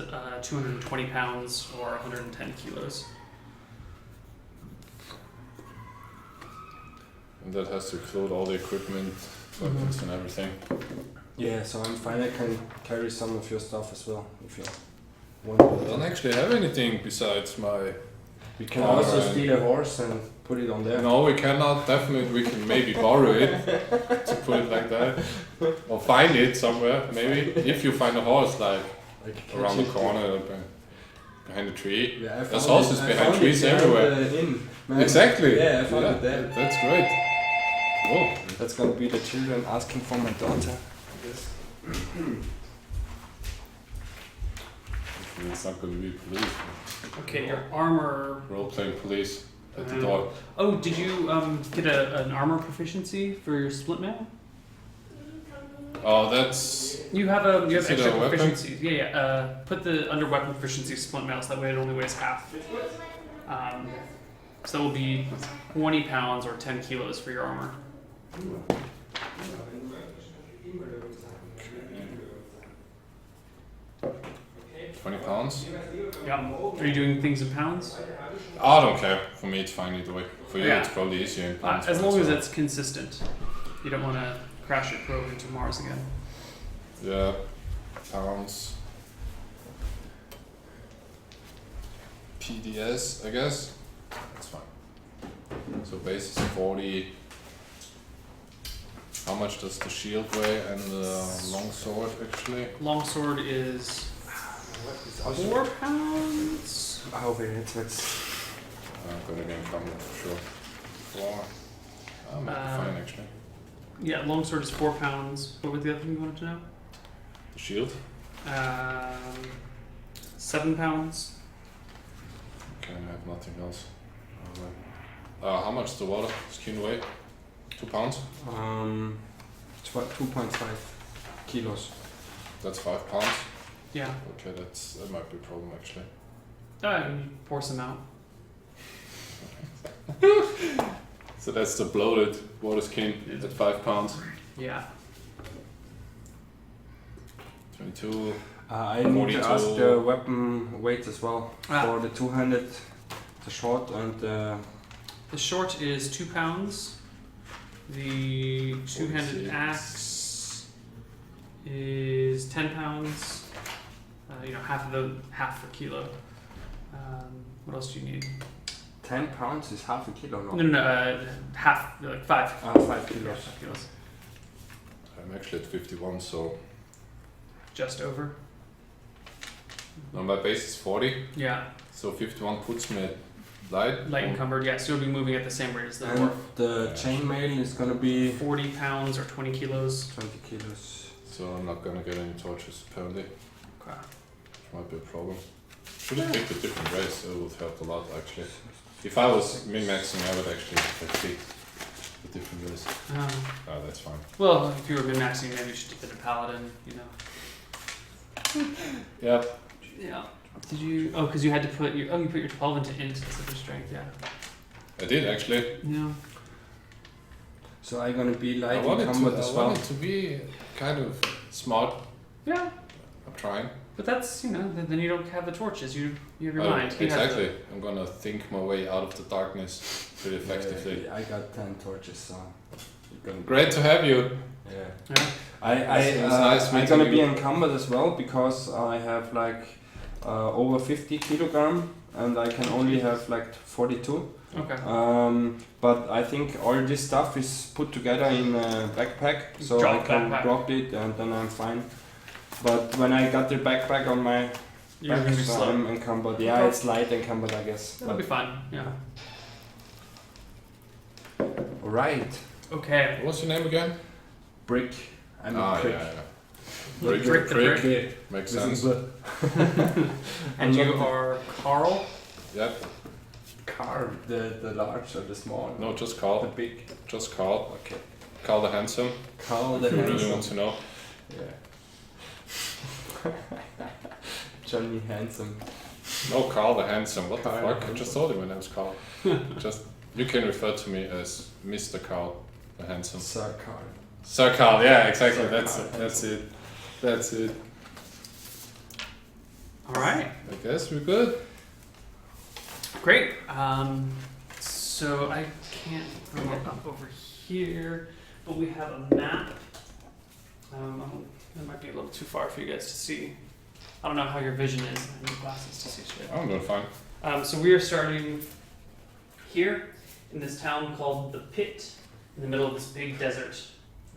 220 pounds or 110 kilos. And that has to include all the equipment, weapons and everything. Yeah, so I'm fine. I can carry some of your stuff as well if you I want. don't actually have anything besides my... We can Oh, also right. steal a horse and put it on there. No, we cannot. Definitely, we can maybe borrow it, to put it like that. Or find it somewhere, maybe. If you find a horse, like around the corner, behind a tree. Yeah, There's horses behind trees everywhere. Man. Exactly. Yeah, I found it there. That's great. Oh, That's gonna be the children asking for my daughter. it's not going to be police. Okay, your armor. Role-playing police at the door. Oh, did you get an armor proficiency for your split mail? Oh, that's... You have Is it extra a weapon? proficiencies. Yeah. Put the under weapon proficiency split mail so that way it only weighs half. So that will be 20 pounds or 10 kilos for your armor. 20 pounds. Yeah. Are you doing things in pounds? I don't care. For me, it's fine either way. For you, Yeah. it's probably easier in pounds. As but long as so- it's consistent. You don't want to crash your probe into Mars again. Yeah, pounds. PDS, I guess. That's fine. So base is 40. How much does the shield weigh and the longsword actually? Longsword is It's also 4 pounds. Oh, wait, it's I'm gonna get encumbered for sure. 4. I might be fine actually. Yeah, longsword is 4 pounds. What was the other thing you wanted to know? The shield? 7 pounds. Okay, I have nothing else. How much does the water skin weigh? 2 pounds? 2.5 kilos. That's 5 pounds. Yeah. Okay, that might be a problem actually. You pour some out. So that's the bloated water skin at 5 pounds. Yeah. 22. I need 42. to ask the weapon weight as well Ah. for the 200, the short and The short is 2 pounds. The two-handed 46. axe is 10 pounds. Half a kilo. What else do you need? 10 pounds is half a kilo. No, half, like 5. 5 kilos. 5 kilos. I'm actually at 51, so Just over. on my base is 40. Yeah. So 51 puts me at light. Light encumbered, yeah, so you'll be moving at the same rate as the And dwarf. the chainmail is gonna be 40 pounds or 20 kilos. 20 kilos. So I'm not gonna get any torches apparently. Okay. Which might be a problem. Should have picked a different race, it would help a lot actually. If I was min-maxing, I would actually have picked a different race. Oh, that's fine. Well, if you were min-maxing, maybe you should have been a paladin, you know. Yeah. Yeah. Did you? Oh, because you had to put your. Oh, you put your 12 into int instead of strength. Yeah. I did actually. Yeah. So I'm gonna be light I wanted encumbered as I well. wanted to be kind of smart. Yeah. I'm trying. But that's then you don't have the torches. You have your Oh, mind. He has exactly. I'm gonna think my way out of the darkness pretty effectively. I got 10 torches, so you're gonna Great to have you. Yeah. Yeah. It's nice I'm meeting gonna you. be encumbered as well because I have like over 50 kilogram and I can only have like 42. Okay. But I think all this stuff is put together in a backpack, so Drop I can backpack. drop it and then I'm fine. But when I got the backpack on my You're back, gonna be so slow. I'm encumbered. Yeah, it's light encumbered, I guess. That'll be fine. Yeah. Right. Okay. What's your name again? Brick. I'm a prick. Yeah. Brick Brick, the prick. brick. Makes This sense. is the And you are Carl. Yep. car, the large or the small? No, just The Carl. big. Just Carl. Okay. Carl the Handsome. Carl the If you really handsome. want to know. Yeah. Johnny Handsome. No, Carl the Handsome. What Carl the the fuck? I just Handsome. thought my name's Carl. Just you can refer to me as Mr. Carl the Handsome. Sir Carl. Sir Carl, yeah, exactly. Sir That's Carl it. That's it. That's it. All right. I guess we're good. Great. So I can't bring it up over here, but we have a map. That might be a little too far for you guys to see. I don't know how your vision is. I need glasses to see straight. I'm doing fine. So we are starting here in this town called the Pit, in the middle of this big desert.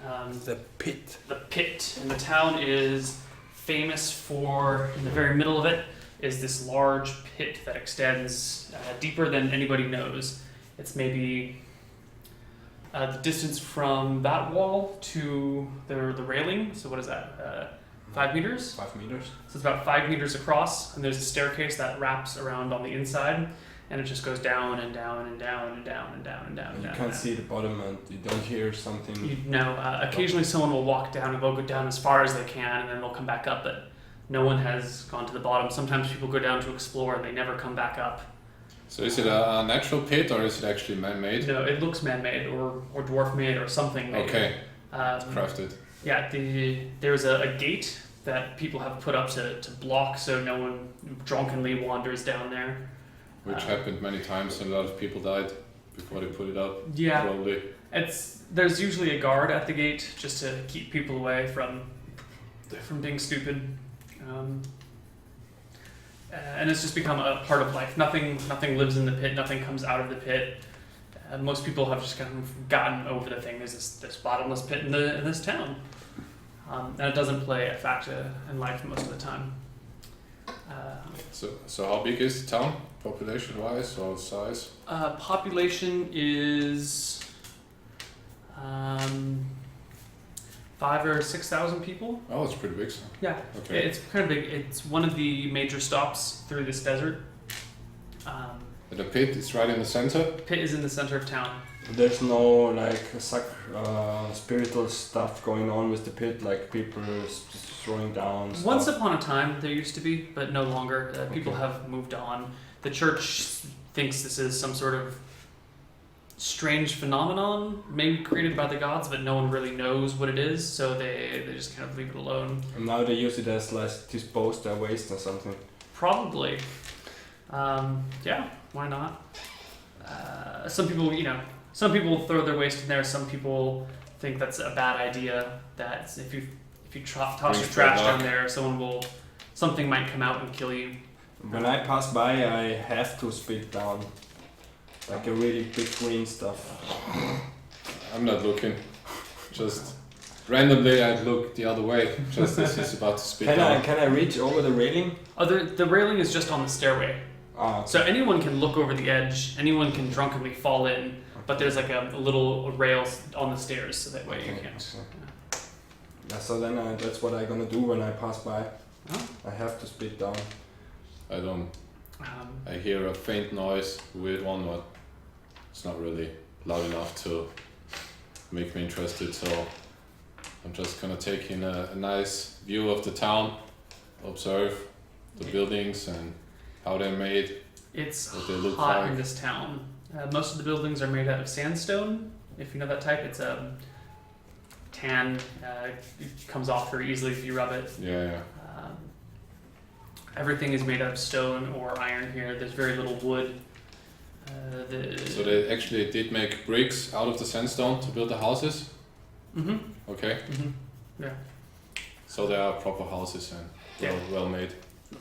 The pit. The Pit, and the town is famous for, in the very middle of it, is this large pit that extends deeper than anybody knows. It's maybe the distance from that wall to the railing. So what is that? 5 meters? 5 meters. So it's about 5 meters across, and there's a staircase that wraps around on the inside, and it just goes down and down and down and down and down and down. And you and can't down. see the bottom and you don't hear something. You know, occasionally someone will walk down and they'll go down as far as they can, and then they'll come back up, but no one has gone to the bottom. Sometimes people go down to explore and they never come back up. So is it a natural pit or is it actually man-made? No, it looks man-made or dwarf-made or something made. Okay, Um, crafted. yeah, there's a gate that people have put up to block so no one drunkenly wanders down there. Which happened many times and a lot of people died before they put it up. Yeah, Probably. there's usually a guard at the gate just to keep people away from being stupid. And it's just become a part of life. Nothing lives in the pit. Nothing comes out of the pit. Most people have just kind of gotten over the thing. There's this bottomless pit in this town, and it doesn't play a factor in life most of the time. So how big is the town, population-wise or size? Population is 5,000 or 6,000 people. Oh, it's pretty big. So. Yeah. Okay. It's kind of big. It's one of the major stops through this desert. And the pit is right in the center. Pit is in the center of town. There's no like spiritual stuff going on with the pit, like people throwing down stuff. Once upon a time, there used to be, but no longer. People Okay. have moved on. The church thinks this is some sort of strange phenomenon, maybe created by the gods, but no one really knows what it is, so they just kind of leave it alone. And now they use it as like dispose their waste or something. Probably. Yeah, why not? Some people throw their waste in there. Some people think that's a bad idea. That if you toss your Brings trash bad down luck. there, something might come out and kill you. When I pass by, I have to spit down like a really big green stuff. I'm not looking. Just randomly I'd look the other way, just as he's about to speak down. Can I reach over the railing? Oh, the railing is just on the stairway, Ah, so anyone can look over the edge. Anyone can drunkenly fall in, but there's like a little rail on the stairs, so that way you okay, can't. okay. Yeah, so then that's what I'm gonna do when I pass by. Oh. I have to spit down. I don't. Um, I hear a faint noise, weird one, but it's not really loud enough to make me interested. So I'm just gonna take in a nice view of the town, observe the buildings and how they're made. It's What they look hot like. in this town. Most of the buildings are made out of sandstone. If you know that type, it's tan. It comes off very easily if you rub it. Yeah. Everything is made out of stone or iron here. There's very little wood. So they actually did make bricks out of the sandstone to build the houses? Mm-hmm. Okay. Mm-hmm. Yeah. So they are proper houses and Yeah. well made.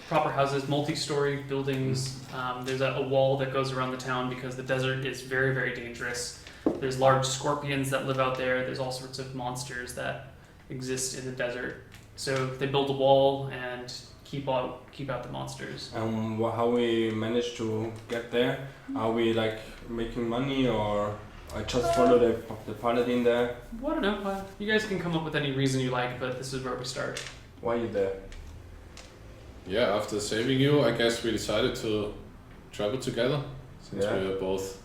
proper houses, multi-story buildings. There's a wall that goes around the town because the desert is very, very dangerous. There's large scorpions that live out there. There's all sorts of monsters that exist in the desert. So they build a wall and keep out the monsters. How we managed to get there? Are we like making money, or I just follow the paladin there? Well, I don't know. You guys can come up with any reason you like, but this is where we start. Why are you there? Yeah, after saving you, I guess we decided to travel together, since Yeah. we are both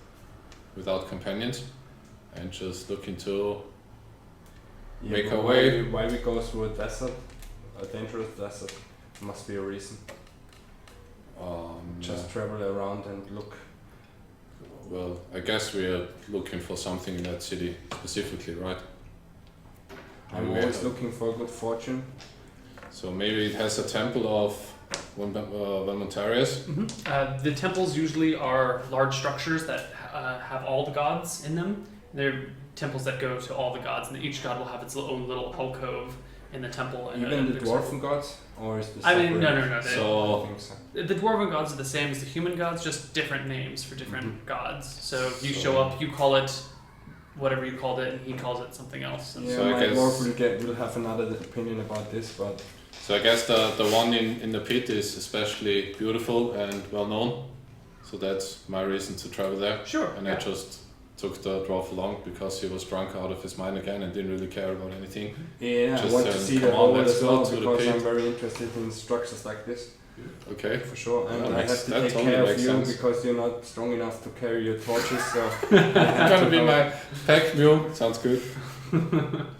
without companions, and just looking to make our way. Why we go through a desert, a dangerous desert? Must be a reason. Just travel around and look. Well, I guess we are looking for something in that city specifically, right? I'm always looking for good fortune. So maybe it has a temple of Valmontarius. The temples usually are large structures that have all the gods in them. They're temples that go to all the gods, and each god will have its own little alcove in the temple. And even the dwarven gods, or is this? I mean, no. So The dwarven gods are the same as the human gods, just different names for different gods. So you show up, you call it whatever you called it, and he calls it something else. And yeah, so my I guess dwarf will have another opinion about this, but. So I guess the one in the pit is especially beautiful and well known. So that's my reason to travel there. Sure. And I just took the dwarf along because he was drunk out of his mind again and didn't really care about anything. Yeah, just I want to see the come on, whole let's as go well to the because pit. I'm very interested in structures like this. Okay. For sure. And That I makes- have to that take totally care of makes you sense. because you're not strong enough to carry your torches. So It's gonna be my pack mule. Sounds good.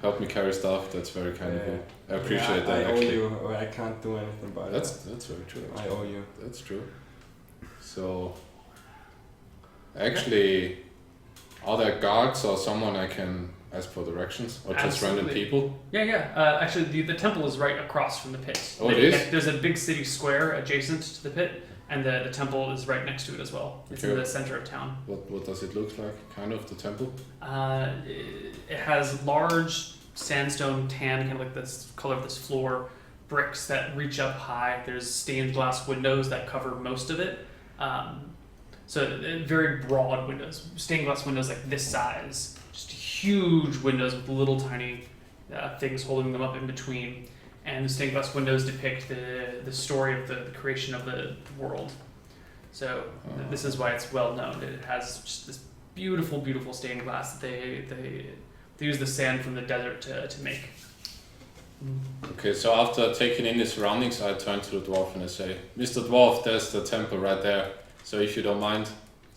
Help me carry stuff. That's very kind of you. I appreciate that I owe actually. you. Or I can't do anything about That's it. very true. I Actually. owe you. That's true. So actually, are there guards or someone I can ask for directions, or just random Absolutely. people? Yeah. Actually, the temple is right across from the pit. Oh, it is? There's a big city square adjacent to the pit, and the temple is right next to it as well. It's in Okay. the center of town. What does it look like? Kind of the temple. It has large sandstone tan, kind of like this color of this floor, bricks that reach up high. There's stained glass windows that cover most of it. Very broad windows, stained glass windows like this size, just huge windows with little tiny things holding them up in between. And the stained glass windows depict the story of the creation of the world. So this is why it's well known. It has just this beautiful, beautiful stained glass that they use the sand from the desert to make. Okay, so after taking in the surroundings, I turn to the dwarf and I say, "Mr. Dwarf, there's the temple right there. So if you don't mind,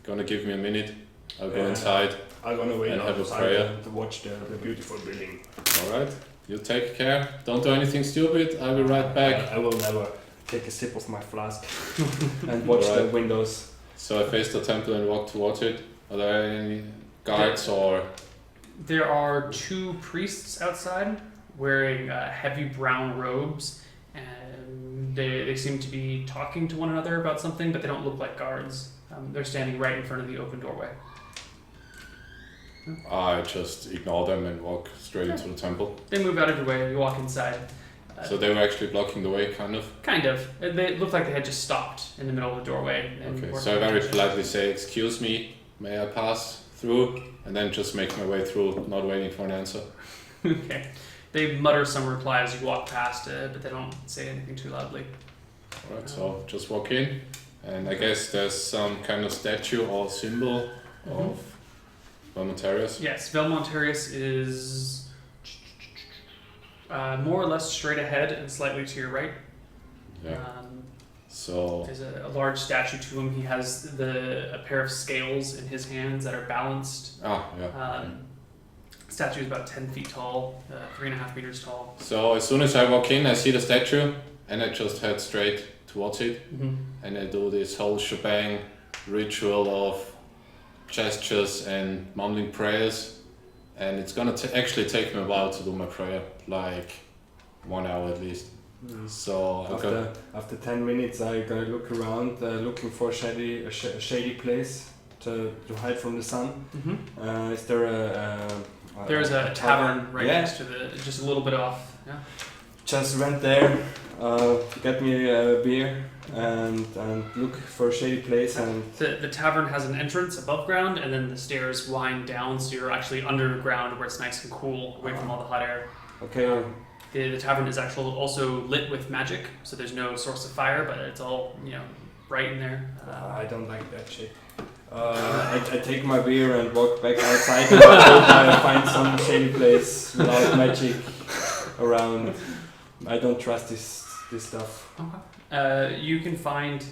gonna give me a minute. I'll go inside. I'm gonna wait And have a outside prayer. to watch the beautiful building. All right. You take care. Don't do anything stupid. I'll be right back." I will never take a sip of my flask and watch the Alright. windows. So I face the temple and walk towards it. Are there any guards or? There are two priests outside wearing heavy brown robes, and they seem to be talking to one another about something, but they don't look like guards. They're standing right in front of the open doorway. I just ignore them and walk straight into the temple. They move out of your way. You walk inside. So they were actually blocking the way, kind of. Kind of. They looked like they had just stopped in the middle of the doorway. And Okay. were So I paying very attention. politely say, "Excuse me, may I pass through?" And then just make my way through, not waiting for an answer. Okay. They mutter some reply as you walk past, but they don't say anything too loudly. All right. So just walk in, and I guess there's some kind of statue or symbol of Valmontarius. Yes, Valmontarius is more or less straight ahead and slightly to your right. Yeah. So There's a large statue to him. He has a pair of scales in his hands that are balanced. yeah. Statue is about 10 feet tall, 3.5 meters tall. So as soon as I walk in, I see the statue, and I just head straight towards it, and I do this whole shebang ritual of gestures and mumbling prayers, and it's gonna actually take me a while to do my prayer, like 1 hour at least. So After 10 minutes, I'm gonna look around, looking for a shady place to hide from the sun. Is there There's a tavern right Yeah. next to just a little bit off. Yeah. Just went there, get me a beer and look for a shady place. And the tavern has an entrance above ground, and then the stairs wind down, so you're actually underground where it's nice and cool, away from all the hot air. Okay. The tavern is actually also lit with magic, so there's no source of fire, but it's all bright in there. I don't like that shit. I take my beer and walk back outside and I find some shady place without magic around. I don't trust this stuff. Okay. You can find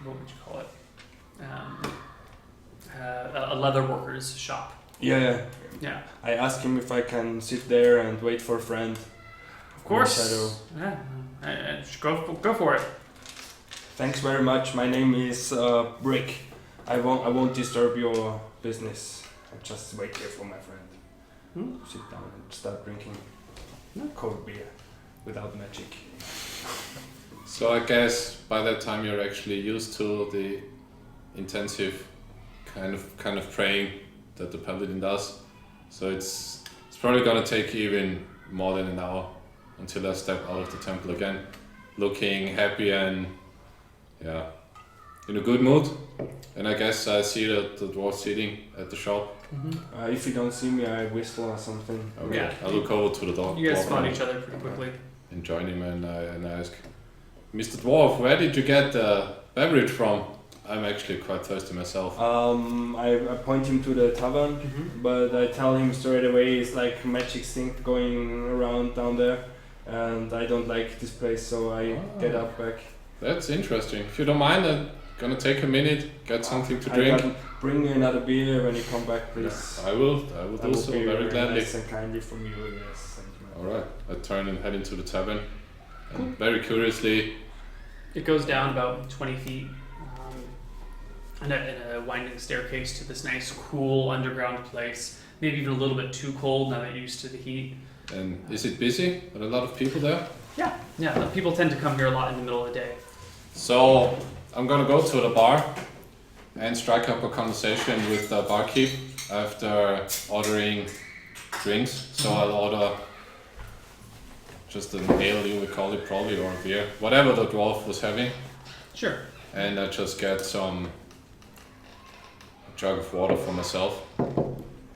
what would you call it? A leather worker's shop. Yeah. I ask him if I can sit there and wait for a friend. Of course. Yeah. Go for it. Thanks very much. My name is Brick. I won't disturb your business. I just wait here for my friend. Sit down and start drinking cold beer without magic. So I guess by that time you're actually used to the intensive kind of praying that the paladin does. So it's probably gonna take even more than an hour until I step out of the temple again, looking happy and in a good mood. And I guess I see the dwarf sitting at the shop. Mm-hmm. If you don't see me, I whistle or something. Okay. Yeah. I look over to the dog. You guys spot each other pretty quickly. And join him and I ask, Mr. Dwarf, where did you get the beverage from? I'm actually quite thirsty myself. I point him to the tavern, but I tell him straight away it's like magic thing going around down there, and I don't like this place, so I get up back. That's interesting. If you don't mind, I'm gonna take a minute, get something to drink. Bring me another beer when you come back, please. I will do so very gladly. Nice and kindly from you, yes. Alright, I turn and head into the tavern. And very curiously, it goes down about 20 feet and a winding staircase to this nice, cool underground place. Maybe even a little bit too cold now that you're used to the heat. And is it busy? Are there a lot of people there? Yeah. People tend to come here a lot in the middle of the day. So I'm gonna go to the bar and strike up a conversation with the barkeep after ordering drinks. So I'll order just an ale, you would call it probably, or a beer, whatever the dwarf was having. Sure. And I just get a jug of water for myself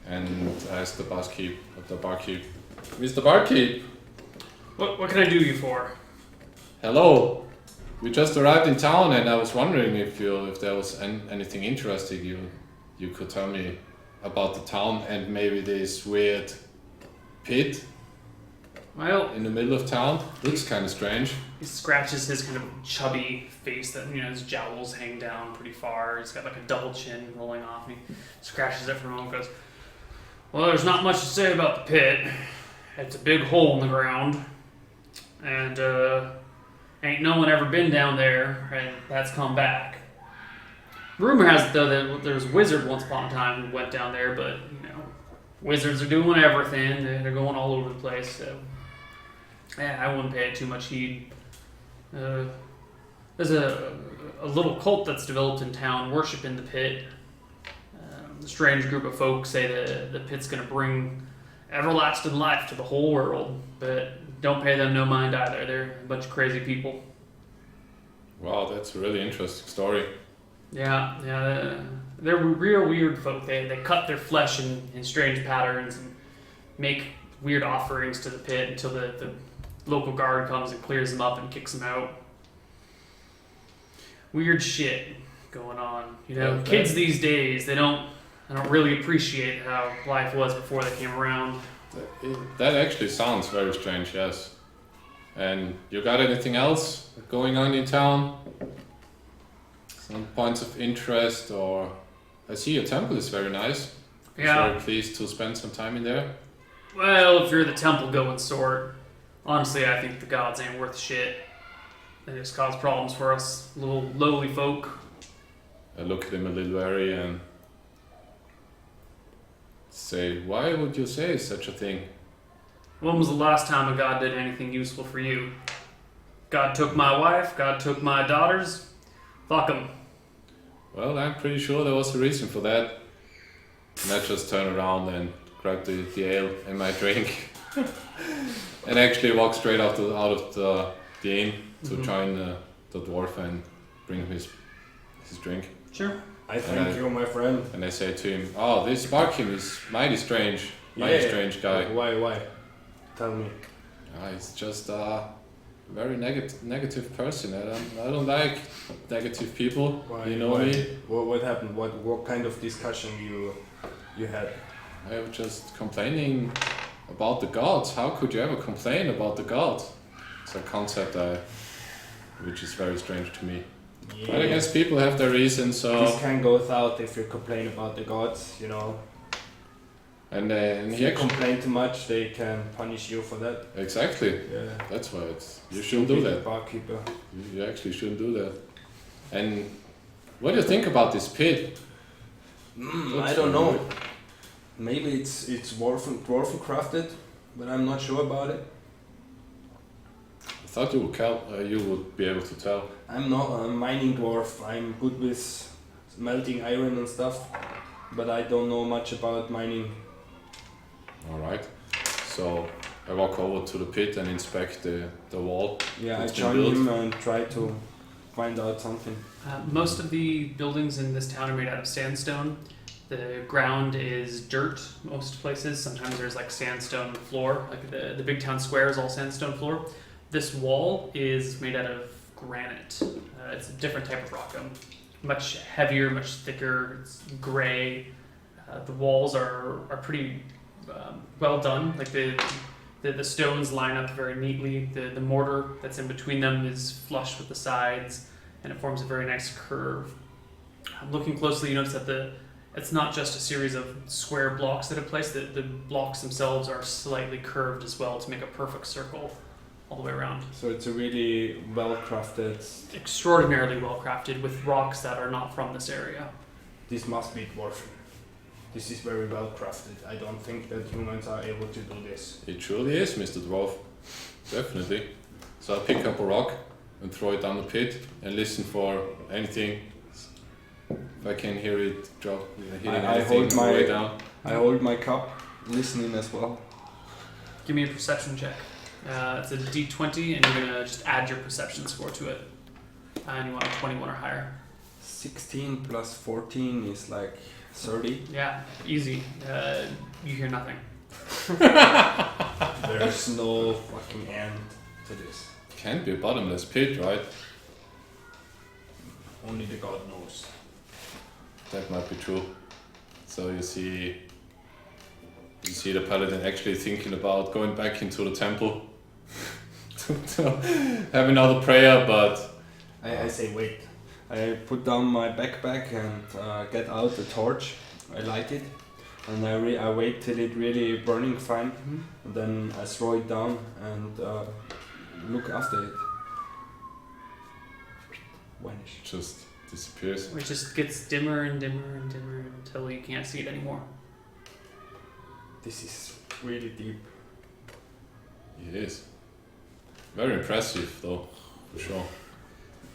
and ask the barkeep, Mr. Barkeep. What can I do you for? Hello. We just arrived in town and I was wondering if there was anything interesting you could tell me about the town and maybe this weird pit in the middle of town. Looks kind of strange. He scratches his kind of chubby face that, his jowls hang down pretty far. He's got like a double chin rolling off and he scratches it for a moment and goes, well, there's not much to say about the pit. It's a big hole in the ground. And ain't no one ever been down there, and that's come back. Rumor has it though that there was a wizard once upon a time who went down there, but wizards are doing everything. They're going all over the place. So I wouldn't pay it too much heed. There's a little cult that's developed in town, worshiping the pit. A strange group of folk say the pit's going to bring everlasting life to the whole world, but don't pay them no mind either. They're a bunch of crazy people. Wow, that's a really interesting story. Yeah, they're real weird folk. They cut their flesh in strange patterns and make weird offerings to the pit until the local guard comes and clears them up and kicks them out. Weird shit going on. Kids these days, they don't really appreciate how life was before they came around. That actually sounds very strange, yes. And you got anything else going on in town? Some points of interest, or I see your temple is very nice. Yeah. I'm very pleased to spend some time in there. Well, if you're the temple going sort, honestly, I think the gods ain't worth shit. They just cause problems for us little lowly folk. I look at him a little wary and say, why would you say such a thing? When was the last time a god did anything useful for you? God took my wife, God took my daughters. Fuck them. Well, I'm pretty sure there was a reason for that. And I just turn around and grab the ale and my drink. And actually walk straight out of the inn to join the dwarf and bring him his drink. Sure. I thank you, my friend. And I say to him, "Oh, this Barkim is mighty strange strange guy." Why? Tell me. He's just a very negative person. I don't like negative people. Why? You know me. What happened? What kind of discussion you had? I was just complaining about the gods. How could you ever complain about the gods? It's a concept which is very strange to me. Yeah. But I guess people have their reasons. So this can go out if you complain about the gods, you know. And if you complain too much, they can punish you for that. Exactly. Yeah. That's why you shouldn't do that. Barkeeper. You actually shouldn't do that. And what do you think about this pit? I don't know. Maybe it's dwarven crafted, but I'm not sure about it. I thought you would be able to tell. I'm not a mining dwarf. I'm good with smelting iron and stuff, but I don't know much about mining. Alright. So I walk over to the pit and inspect the wall. Yeah, I join him and try to find out something. Most of the buildings in this town are made out of sandstone. The ground is dirt most places. Sometimes there's like sandstone floor, like the big town square is all sandstone floor. This wall is made out of granite. It's a different type of rock, much heavier, much thicker. It's gray. The walls are pretty well done. Like the stones line up very neatly. The mortar that's in between them is flush with the sides, and it forms a very nice curve. Looking closely, you notice that it's not just a series of square blocks that are placed. The blocks themselves are slightly curved as well to make a perfect circle all the way around. So it's a really well crafted. Extraordinarily well crafted with rocks that are not from this area. This must be dwarven. This is very well crafted. I don't think that humans are able to do this. It surely is, Mr. Dwarf. Definitely. So I pick up a rock and throw it down the pit and listen for anything. If I can hear it drop, hitting anything on the way down. I hold my cup, listening as well. Give me a perception check. It's a d20 and you're gonna just add your perception score to it. And you want a 21 or higher. 16 plus 14 is like 30. Yeah, easy. You hear nothing. There's no fucking end to this. Can't be a bottomless pit, right? Only the god knows. That might be true. So you see the paladin actually thinking about going back into the temple to have another prayer, but I say wait. I put down my backpack and get out the torch. I light it, and I wait till it really burning fine, and then I throw it down and look after it. Vanish. just disappears. It just gets dimmer and dimmer and dimmer until you can't see it anymore. This is really deep. It is. Very impressive though, for sure.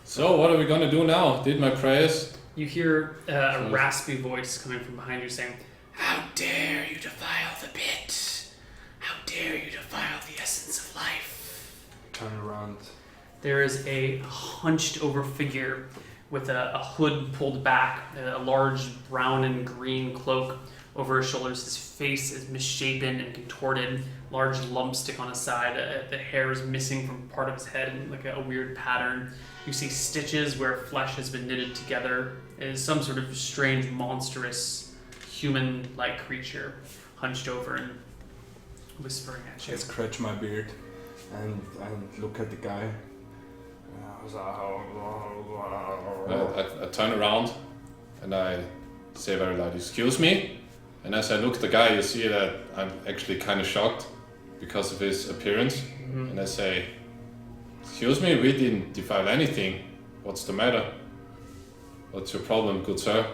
So what are we gonna do now? Did my prayers? You hear a raspy voice coming from behind you saying, "How dare you defile the pit? How dare you defile the essence of life?" Turn around. There is a hunched over figure with a hood pulled back, a large brown and green cloak over his shoulders. His face is misshapen and contorted. Large lumps stick on his side. The hair is missing from part of his head in like a weird pattern. You see stitches where flesh has been knitted together. It is some sort of strange, monstrous, human-like creature hunched over and whispering at you. I scratch my beard and look at the guy. I turn around and I say very loud, "Excuse me?" And as I look at the guy, you see that I'm actually kind of shocked because of his appearance. Mm-hmm. And I say, "Excuse me, we didn't defile anything. What's the matter? What's your problem, good sir?"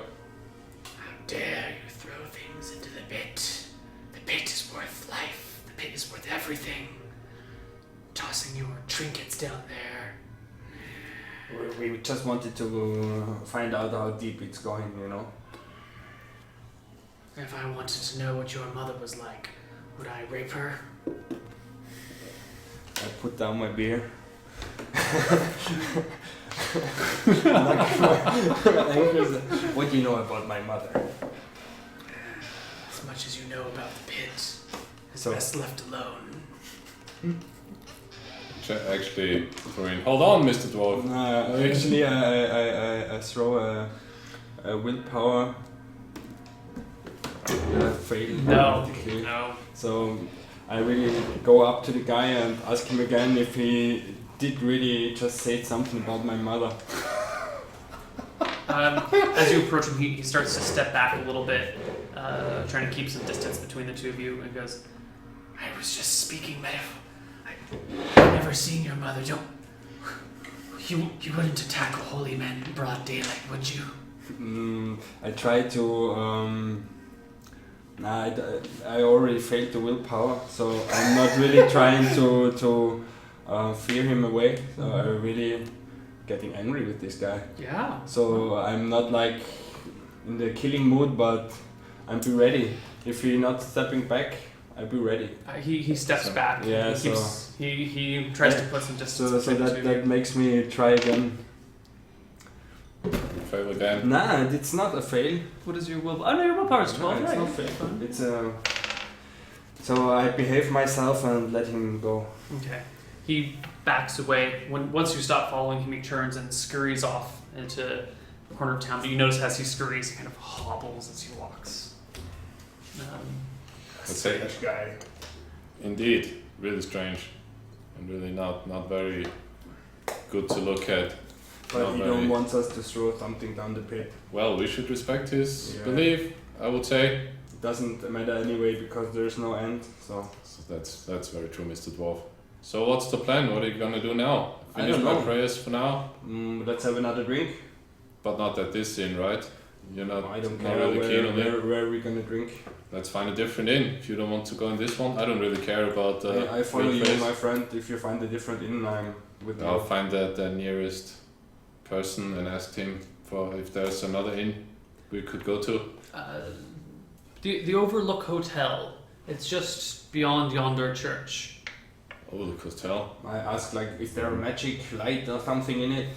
"How dare you throw things into the pit? The pit is worth life. The pit is worth everything. Tossing your trinkets down there." We just wanted to find out how deep it's going, you know. If I wanted to know what your mother was like, would I rape her? I put down my beer What do you know about my mother? As much as you know about the pit is So- best left alone. Actually, Corinne, hold on, Mr. Dwarf. Actually, I throw a willpower. Fail. No. practically. No. So I really go up to the guy and ask him again if he did really just say something about my mother. As you approach him, he starts to step back a little bit, trying to keep some distance between the two of you, and goes, I was just speaking I've never seen your mother. You wouldn't attack a holy man in broad daylight, would you? I try to. I already failed the willpower, so I'm not really trying to fear him away. So I'm really getting angry with this guy. yeah. So I'm not like in the killing mood, but I'm be ready. If he's not stepping back, I'll be ready. He steps back. Yeah, He tries to put some distance So between the two of that you. makes me try again. Fail again. Nah, it's not a fail. What is your will? Oh no, your willpower is 12. No, it's right? not fail. It's a. So I behave myself and let him go. Okay. He backs away. Once you stop following him, he turns and scurries off into the corner of town. But you notice as he scurries, he kind of hobbles as he walks. Let's say, guy. indeed, really strange, and really not very good to look at. But Not he very- don't want us to throw something down the pit. Well, we should respect his Yeah. belief, I would say. It doesn't matter anyway because there's no end. So So that's very true, Mr. Dwarf. So what's the plan? What are you gonna do now? I Finish don't my know. prayers for now, let's have another drink. but not at this inn, right? You're not, I don't not care really keen on it. where we gonna drink. Let's find a different inn. If you don't want to go in this one, I don't really care about. I follow real you, face. my friend. If you find a different inn, I'm with you. I'll find the nearest person and ask him for if there's another inn we could go to. The Overlook Hotel. It's just beyond yonder church. Oh, the hotel. I ask like, is there a magic light or something in it?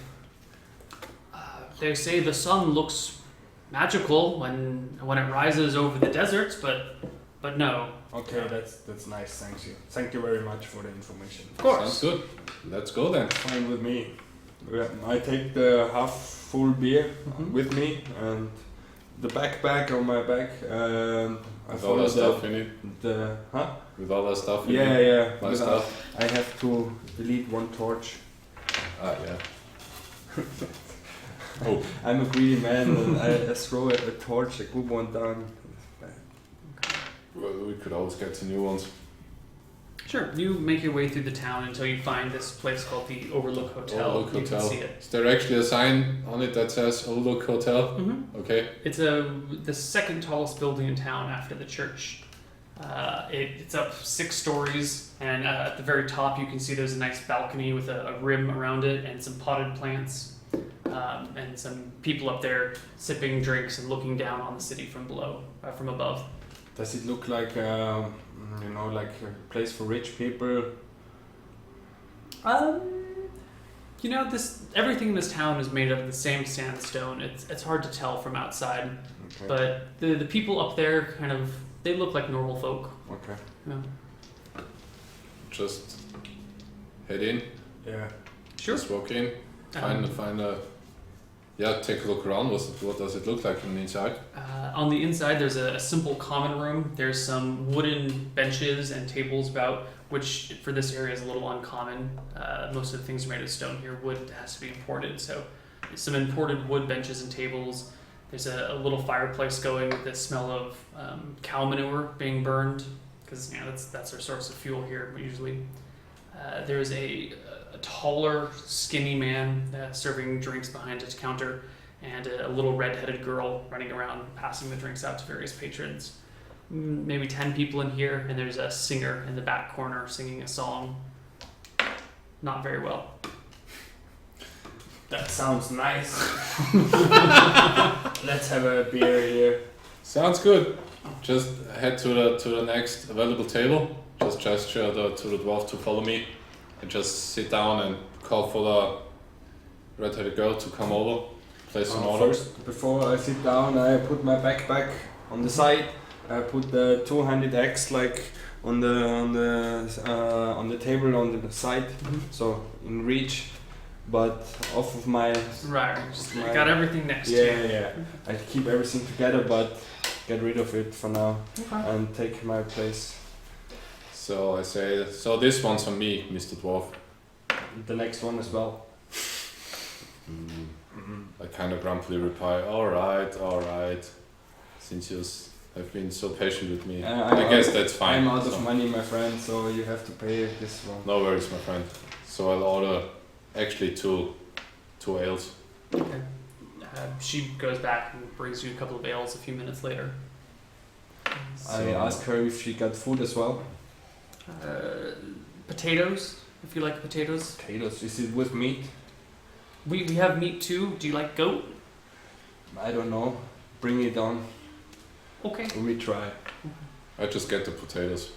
They say the sun looks magical when it rises over the deserts, but no. Okay, that's nice. Thank you. Thank you very much for the information. Of course. Sounds good. Let's go then. Fine with me. I take the half full beer with me and the backpack on my back. And I With all follow that stuff in it. Huh? With all that stuff in Yeah, it. yeah. My But stuff. I have to delete one torch. Ah, yeah. Oh, I'm a greedy man and I throw a torch, a good one down. well, we could always get some new ones. Sure. You make your way through the town until you find this place called the Overlook Hotel. Overlook You Hotel. can see it. Is there actually a sign on it that says Overlook Hotel? Mm-hmm. Okay. It's the second tallest building in town after the church. It's up 6 stories, and at the very top you can see there's a nice balcony with a rim around it and some potted plants, and some people up there sipping drinks and looking down on the city from above. Does it look like, like a place for rich people? Everything in this town is made of the same sandstone. It's hard to tell from outside, Okay. but the people up there they look like normal folk. Okay. Yeah. Just head in. Yeah. Sure. Just walk in. Take a look around. What does it look like on the inside? On the inside, there's a simple common room. There's some wooden benches and tables about, which for this area is a little uncommon. Most of the things are made of stone here. Wood has to be imported, so some imported wood benches and tables. There's a little fireplace going with the smell of cow manure being burned, because that's our source of fuel here usually. There's a taller, skinny man serving drinks behind a counter, and a little red-headed girl running around passing the drinks out to various patrons. Maybe 10 people in here, and there's a singer in the back corner singing a song. Not very well. That sounds nice. Let's have a beer here. Sounds good. Just head to the next available table. Just gesture to the dwarf to follow me, and just sit down and call for the red-headed girl to come over, place an order. First, before I sit down, I put my backpack on the side. I put the two-handed axe like on the table on the side, so in reach, but off of my. Right. You got everything next to you. Yeah. I keep everything together, but get rid of it for now and take my place. So I say, so this one's on me, Mr. Dwarf. The next one as well. I kind of grumpily reply, alright, since you have been so patient with me. I guess that's fine. I'm out of money, my friend, so you have to pay this one. No worries, my friend. So I'll order actually two ales. Okay. She goes back and brings you a couple of ales a few minutes later. I ask her if she got food as well. Potatoes, if you like potatoes. Potatoes, is it with meat? We have meat too. Do you like goat? I don't know. Bring it on. Okay. We try. I just get the potatoes.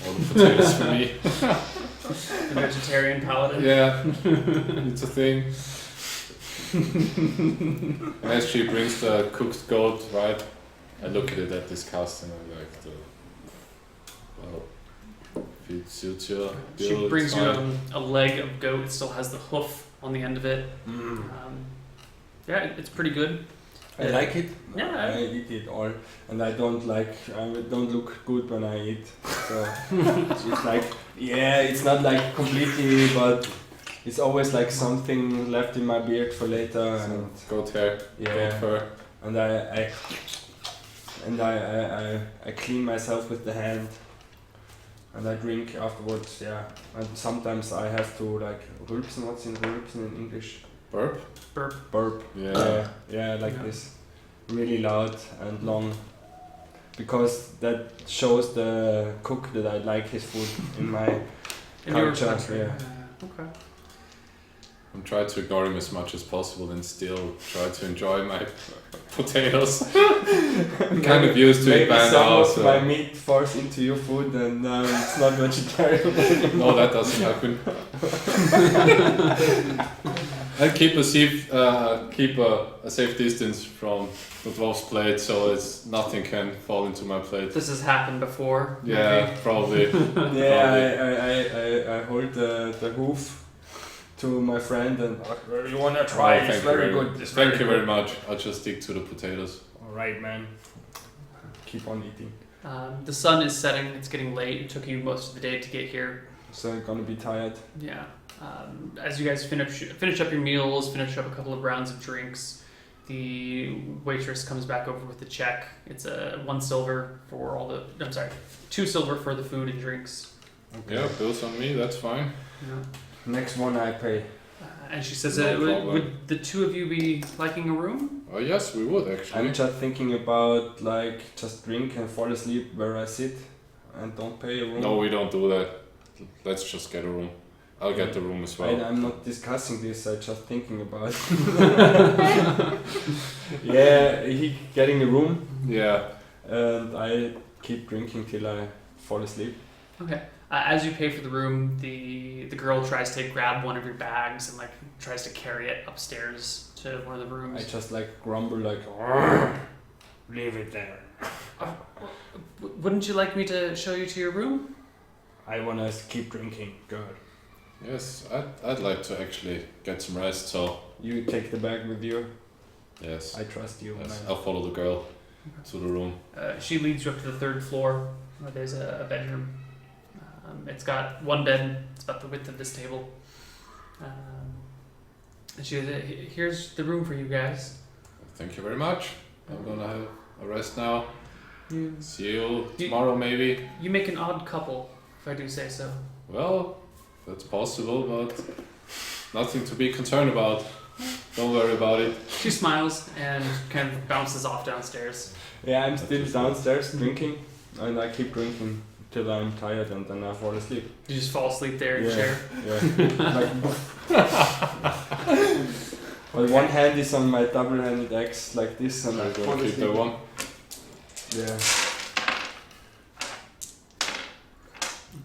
All the potatoes for me. The vegetarian paladin. Yeah, it's a thing. And as she brings the cooked goat, right, I look at it at disgust and I'm like, well, if it suits your bill, She brings it's you fine. a leg of goat. It still has the hoof on the end of it. Yeah, it's pretty good. I like it. Yeah. I eat it all, and I don't look good when I eat. So it's like, yeah, it's not like completely, but it's always like something left in my beard for later. And Goat hair, goat fur. And I clean myself with the hand, and I drink afterwards. Yeah, and sometimes I have to like rülpsen. What's in rülpsen in English? Burp? Burp. Yeah. This, really loud and long, because that shows the cook that I like his food in my In your culture. country. Yeah. Okay. I'm trying to ignore him as much as possible and still try to enjoy my potatoes. I'm kind of used to it by some now. of So. my meat falls into your food, and it's not vegetarian anymore. No, that doesn't happen. I keep a safe distance from the dwarf's plate, so nothing can fall into my plate. This has happened before. Yeah, maybe. probably. I hold the hoof to my friend and you wanna try? Oh, it's very good. Thank you very much. I'll just stick to the potatoes. All right, man. Keep on eating. The sun is setting. It's getting late. It took you most of the day to get here. So I'm gonna be tired. Yeah. As you guys finish up your meals, finish up a couple of rounds of drinks, the waitress comes back over with the check. It's 1 silver for all the. I'm sorry, 2 silver for the food and drinks. Okay. Yeah, bills on me. That's fine. Yeah. Next one I pay. And she says, No problem. would the two of you be liking a room? Oh yes, we would actually. I'm just thinking about like just drink and fall asleep where I sit and don't pay a room. No, we don't do that. Let's just get a room. I'll get the room as well. I'm not discussing this, I'm just thinking about yeah, he getting a room Yeah. and I keep drinking till I fall asleep. Okay. As you pay for the room, the girl tries to grab one of your bags and like tries to carry it upstairs to one of the rooms. I just like grumble like, leave it there. Wouldn't you like me to show you to your room? I wanna keep drinking, good. Yes, I'd like to actually get some rest. So You take the bag with you, yes, I trust you, yes, man. I'll follow the girl to the room. She leads you up to the 3rd floor where there's a bedroom. It's got 1 bed. It's about the width of this table. And she goes, here's the room for you guys. Thank you very much. I'm gonna have a rest now. You, See you tomorrow maybe. you make an odd couple, if I do say so. Well, that's possible, but nothing to be concerned about. Don't worry about it. She smiles and kind of bounces off downstairs. Yeah, I'm still downstairs drinking and I keep drinking till I'm tired and then I fall asleep. You just fall asleep there in the chair. Yeah. Well, one hand is on my double-handed axe like this and I I'm fall gonna keep asleep. that one. Yeah.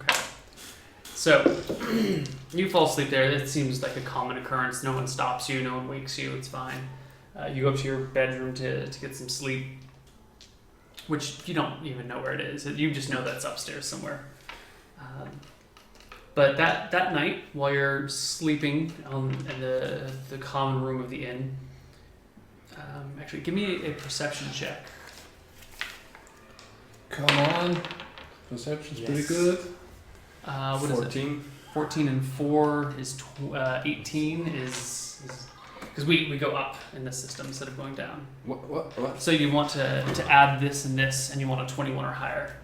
Okay. So, you fall asleep there. It seems like a common occurrence. No one stops you. No one wakes you. It's fine. You go up to your bedroom to get some sleep, which you don't even know where it is. You just know that's upstairs somewhere. But that night, while you're sleeping in the common room of the inn, actually, give me a perception check. Come on. Perception's pretty good. What 14. Is it? 14 and 4 is 18 is because we go up in the system instead of going down. What? So you want to add this and this, and you want a 21 or higher.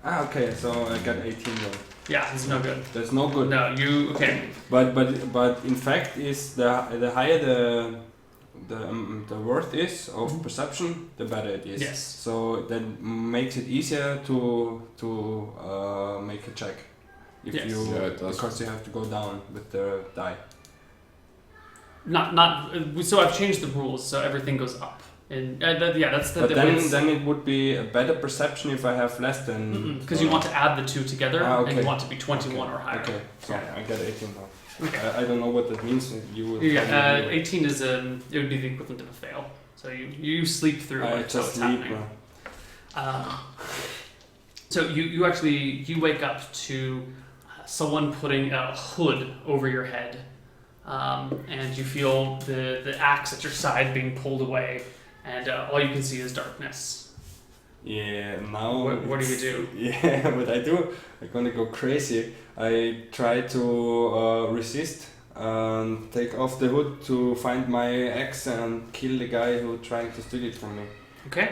Okay, so I got 18 though. Yeah, it's no good. That's no good. No, you okay? But in fact, is the higher the worth is of perception, the better it is. Yes. So that makes it easier to make a check. If yes. you yeah, it does. because you have to go down with the die. So I've changed the rules, so everything goes up. And that's the. But then it would be a better perception if I have less than. Because you want to add the two together, okay. and you want to be 21 or higher. Okay, so yeah. I got 18 now. Okay. I don't know what that means. You would. 18 is it would be the equivalent of a fail. So you sleep through I it, just so it's sleep. happening. So you actually wake up to someone putting a hood over your head, and you feel the axe at your side being pulled away, and all you can see is darkness. Yeah, now... What do you do? Yeah, what I do, I'm gonna go crazy. I try to resist and take off the hood to find my axe and kill the guy who trying to steal it from me. Okay.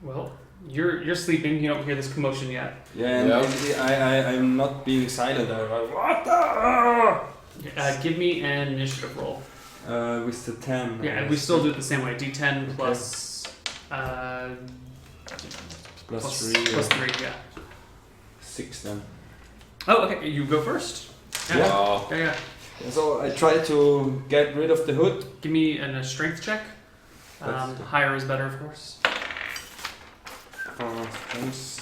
Well, you're sleeping. You don't hear this commotion yet. Yeah, and I'm not being silent. I'm like, what the... Give me an initiative roll. With the 10. Yeah, and we still do it the same way. D10 plus... Plus 3. Plus 3, yeah. 6 then. Oh, okay. You go first. Yeah. Wow. Yeah. So I try to get rid of the hood. Give me a strength check. Higher is better, of course. Thanks.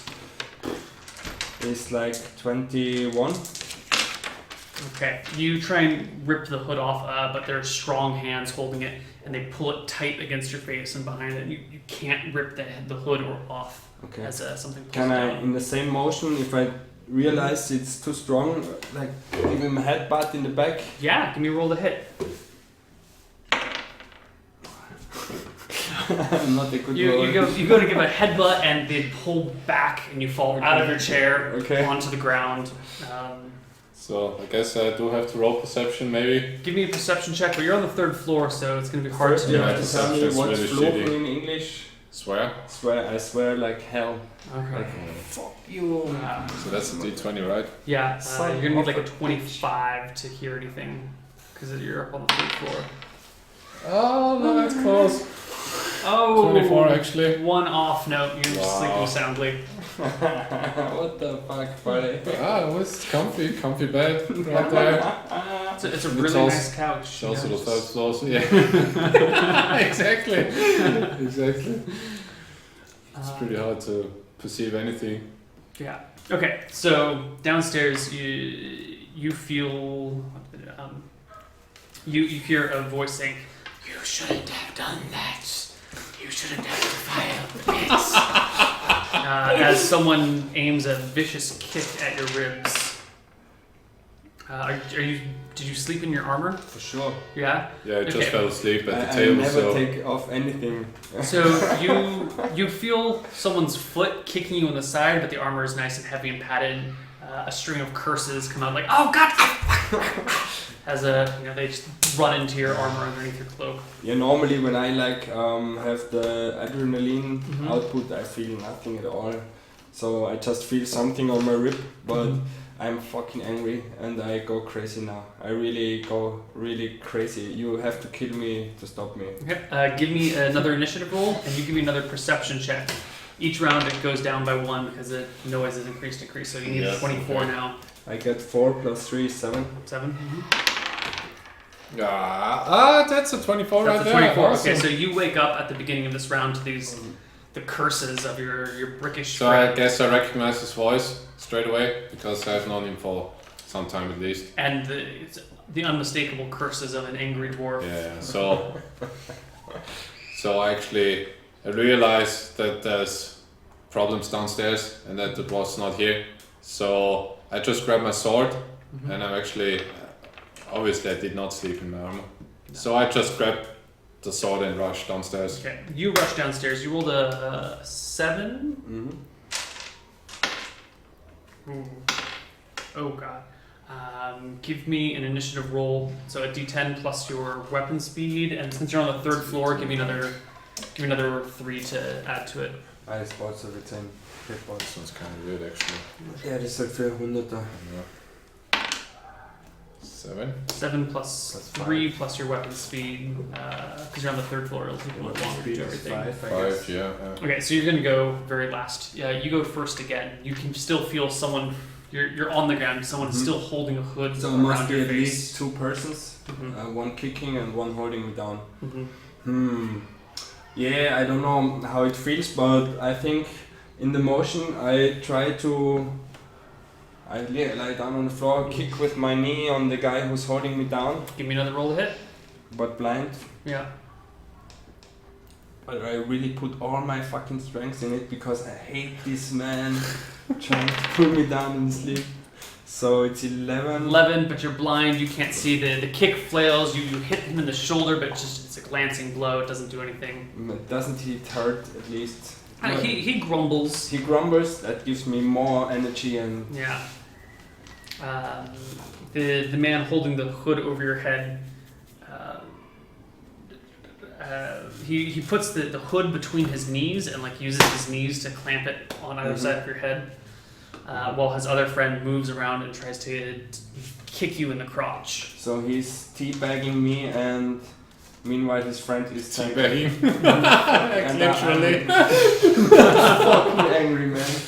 It's like 21. Okay. You try and rip the hood off, but there are strong hands holding it, and they pull it tight against your face and behind it. You can't rip the hood off. Okay. As something pulls Can I, down. in the same motion, if I realize it's too strong, like give him a headbutt in the back? Yeah. Give me a roll to hit. I'm not a good You go to give a headbutt, and they pull back, and you fall out of your chair onto the ground. So I guess I do have to roll perception, maybe. Give me a perception check, but you're on the 3rd floor, so it's going to be hard to do. You Yeah, have to tell me that's what's really floor shitty. in English. Swear. I swear like hell. Okay. Like, fuck you. So that's a D20, right? Yeah, Son you're gonna need like a of a 25 to hear anything, because you're up on the 3rd floor. Oh, no, that's close. Oh, 24 actually. One off note. You're Wow. sleeping soundly. What the fuck, buddy? Ah, it was comfy bed right there. It's a really also- nice couch. It's also the just- 3rd floor, so yeah. Exactly. Exactly. It's pretty hard to perceive anything. Yeah. Okay. So downstairs, you feel you hear a voice saying, You shouldn't have done that. You shouldn't have defiled the pits. as someone aims a vicious kick at your ribs. Did you sleep in your armor? For sure. Yeah. Yeah, I just Okay. fell asleep at the I table, never so take off anything. So you feel someone's foot kicking you on the side, but the armor is nice and heavy and padded. A string of curses come out like, "Oh God!" As they just run into your armor underneath your cloak. Yeah, normally when I have the adrenaline Mhm. output, I feel nothing at all. So I just feel something on my rib, but I'm fucking angry and I go crazy now. I really go really crazy. You have to kill me to stop me. Okay. Give me another initiative roll, and you give me another perception check. Each round it goes down by 1 because the noise is increased. So you need a Yes, 24 okay. now. I get 4 plus 3 is 7. 7. that's a 24 That's right a there. 24. Awesome. Okay, so you wake up at the beginning of this round to the curses of your brickish So friend. I guess I recognize his voice straight away because I've known him for some time at least. And the unmistakable curses of an angry dwarf. Yeah. So I realized that there's problems downstairs and that it was not here. So I just grabbed my sword and I'm actually, obviously I did not sleep in my armor. No. So I just grabbed the sword and rushed downstairs. Okay, you rush downstairs. You rolled a 7. Ooh. Oh god. Give me an initiative roll. So a D10 plus your weapon speed, and since you're on the 3rd floor, give me another 3 to add to it. Alles baut so viel 10. This one's kind of weird actually. Ja, das ist halt für 100er. Yeah. 7. 7 plus 3 plus your weapon speed, because you're on the 3rd floor. It'll take a little longer to do everything. 5, yeah. Okay, so you're gonna go very last. Yeah, you go first again. You can still feel someone. You're on the ground. Someone is still holding a hood So it around must be your at face. least 2 persons. One kicking and one holding me down. Yeah, I don't know how it feels, but I think in the motion I try to. I lie down on the floor, kick with my knee on the guy who's holding me down, Give me another roll to hit. but blind. Yeah. But I really put all my fucking strength in it because I hate this man trying to pull me down in sleep. So it's 11. 11, but you're blind. You can't see the kick flails. You hit him in the shoulder, but it's a glancing blow. It doesn't do anything. Doesn't he hurt at least? He grumbles. He grumbles. That gives me more energy and. Yeah. The man holding the hood over your head. He puts the hood between his knees and like uses his knees to clamp it on either side of your head, while his other friend moves around and tries to kick you in the crotch. So he's teabagging me, and meanwhile his friend is Teabagging. and Literally. fucking angry man.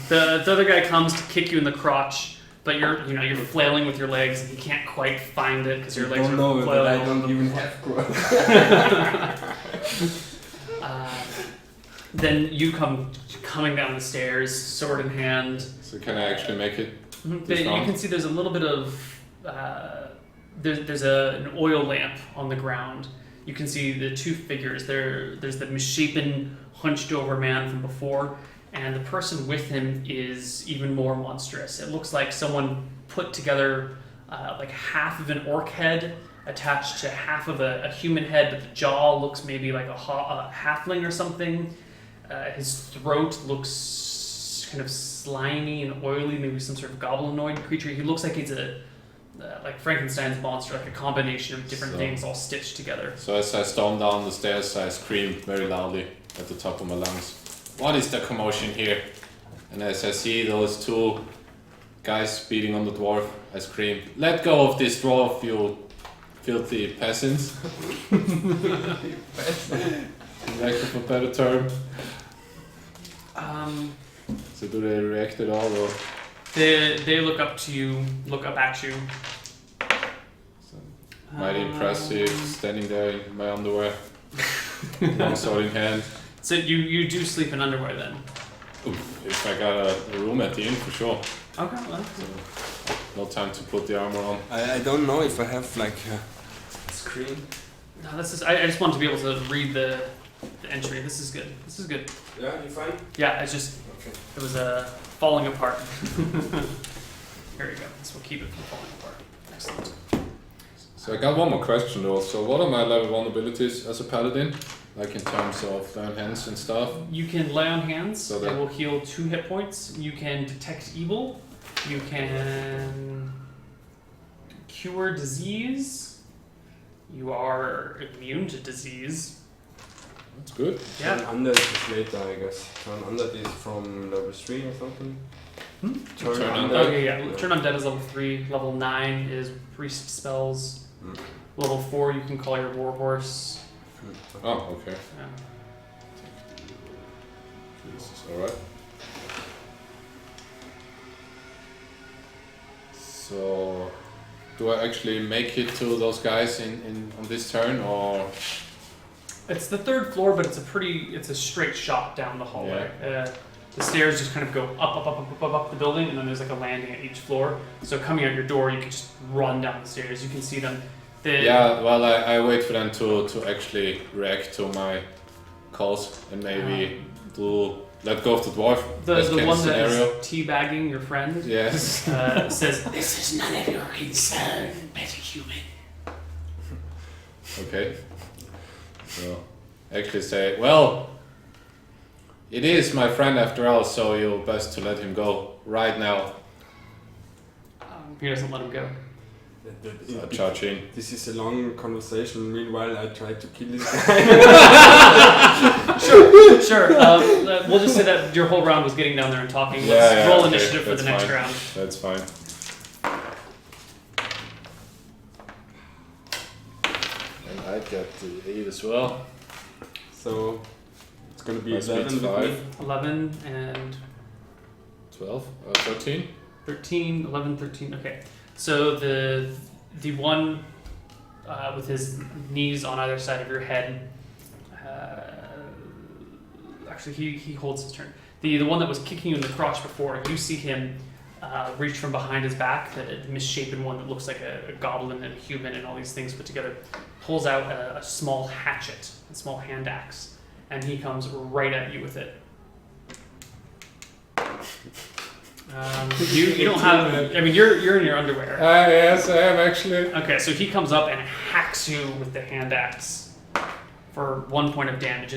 The other guy comes to kick you in the crotch, but you're flailing with your legs and he can't quite find it because your legs are don't know flailing. that I don't even have growth. Then you coming down the stairs, sword in hand. So can I actually make it? You can see there's a little bit of there's an oil lamp on the ground. You can see the 2 figures. There's the misshapen, hunched over man from before, and the person with him is even more monstrous. It looks like someone put together like half of an orc head attached to half of a human head, but the jaw looks maybe like a halfling or something. His throat looks kind of slimy and oily, maybe some sort of goblinoid creature. He looks like he's like Frankenstein's monster, like a combination of different things all stitched together. So as I storm down the stairs, I scream very loudly at the top of my lungs. What is the commotion here? And as I see those 2 guys beating on the dwarf, I scream, let go of this dwarf, you filthy peasants. Lack of a better term. So do they react at all, or? They look up at you. So, mighty impressive, standing there in my underwear, long sword in hand. So you do sleep in underwear then? Oof, if I got a room at the inn, for sure. Okay. Well. So, no time to put the armor on. I don't know if I have like a screen. No, this is. I just want to be able to read the entry. This is good. Yeah, you fine? Yeah, it's just Okay. it was falling apart. Here we go. This will keep it from falling apart. Excellent. So I got one more question though. So what are my level 1 abilities as a paladin? Like in terms of lay on hands and stuff? You can lay on hands. So That that- will heal 2 hit points. You can detect evil. You can cure disease. You are immune to disease. That's good. Yeah. Turn under is later, I guess. Turn under is from level 3 or something. Turn Turn under. Okay, yeah. Turn Undead is level 3. Level 9 is priest spells. Level 4 you can call your warhorse. Oh, okay. Yeah. Jesus, alright. So, do I actually make it to those guys in on this turn, or It's the 3rd floor, but it's a straight shot down the hallway. The stairs just kind of go up the building, and then there's like a landing at each floor. So coming out your door, you can just run down the stairs. You can see them. I wait for them to actually react to my calls and maybe let go of the dwarf. The one that is teabagging your friend. Yes. Says, This is none of your concern, metahuman. Okay. So actually say, well, it is my friend after all, so you're best to let him go right now. He doesn't let him go. Charging. This is a long conversation. Meanwhile, I try to kill this guy. Sure. We'll just say that your whole round was getting down there and talking. Let's roll initiative for the next round. That's fine. And I got the 8 as well. So it's gonna be Must 11 be with 5. me. 11 and 12, 13. 13, 11, 13. Okay. So the one with his knees on either side of your head. Actually, he holds his turn. The one that was kicking you in the crotch before, you see him reach from behind his back, that misshapen one that looks like a goblin and a human and all these things put together, pulls out a small hatchet, a small hand axe, and he comes right at you with it. You don't have. I mean, you're in your underwear. Yes, I am actually. Okay, so he comes up and hacks you with the hand axe for 1 point of damage.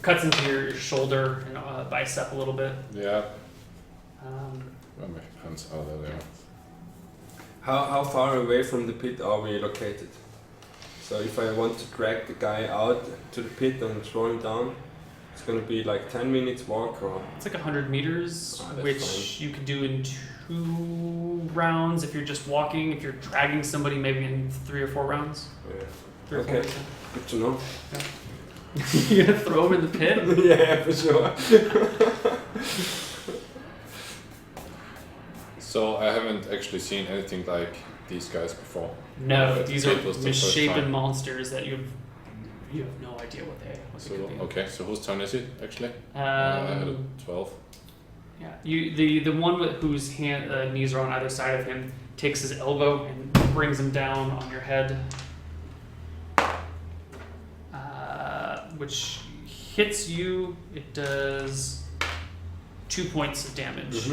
Cuts into your shoulder and bicep a little bit. Yeah. My hands are there. How far away from the pit are we located? So if I want to drag the guy out to the pit and throw him down, it's gonna be like 10 minutes walk or... It's like 100 meters, which fine. you could do in 2 rounds if you're just walking. If you're dragging somebody, maybe in 3 or 4 rounds. Yeah. 3 or 4 Okay, good to know. You're gonna throw him in the pit? Yeah, for sure. So I haven't actually seen anything like these guys before. No, these are It was the first misshapen time. monsters that you have no idea what they could be. Okay, so whose turn is it actually? I had a 12. Yeah, the one whose knees are on either side of him takes his elbow and brings him down on your head, which hits you. It does 2 points of damage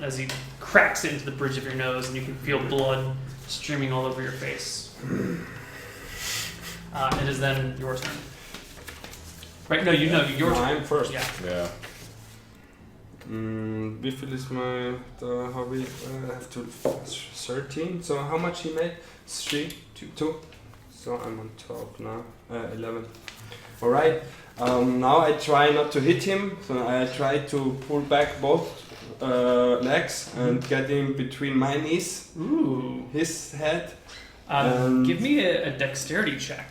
as he cracks it into the bridge of your nose, and you can feel blood streaming all over your face. It is then your turn. Right? No, your turn. I'm first. Yeah. Yeah. Biffle is my hobby. I have to 13. So how much he made? 3, 2. So I'm on 12 now. 11. All right. Now I try not to hit him. So I try to pull back both legs and get him between my knees. Ooh. His head. Give me a dexterity check.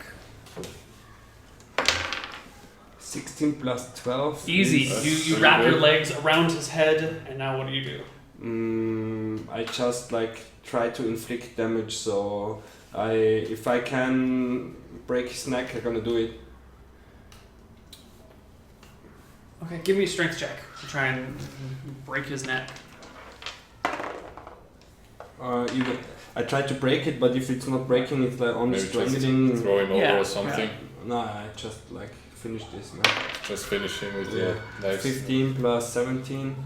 16 plus 12. Easy. That's You pretty wrap your good. legs around his head, and now what do you do? I just try to inflict damage. So if I can break his neck, I'm gonna do it. Okay, give me a strength check to try and break his neck. Even I try to break it, but if it's not breaking, it's like only Maybe strangling. just throw him over Yeah, or something. No, I just finish this now. Just finish him with Yeah. your legs. 15 plus 17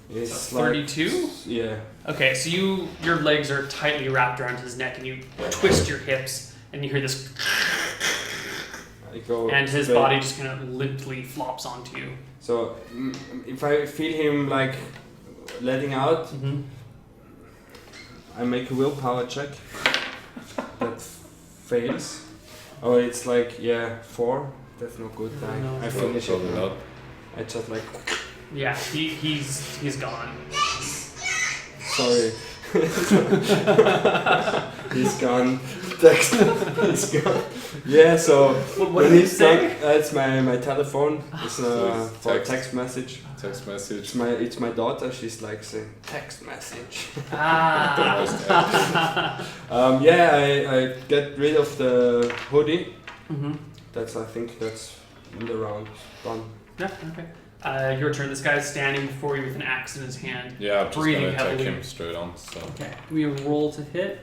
is So 32? Yeah. Okay, so your legs are tightly wrapped around his neck, and you twist your hips, and you hear this, I go. and his straight. body just kind of limply flops onto you. So if I feel him letting out, I make a willpower check. That fails. Oh, it's 4. That's not good. No. I finish Probably it. not. I just Yeah, he's gone. sorry. He's gone. Text. He's gone. Yeah. So What when did he he's gone, say? it's my telephone. It's for Text. text message. Text message. It's my daughter. She's saying text message. Ah. I get rid of the hoodie, I think that's in the round done. Yeah, okay. Your turn. This guy's standing before you with an axe in his hand. Yeah, I'm just breathing gonna attack heavily. him straight on. So Okay. We roll to hit.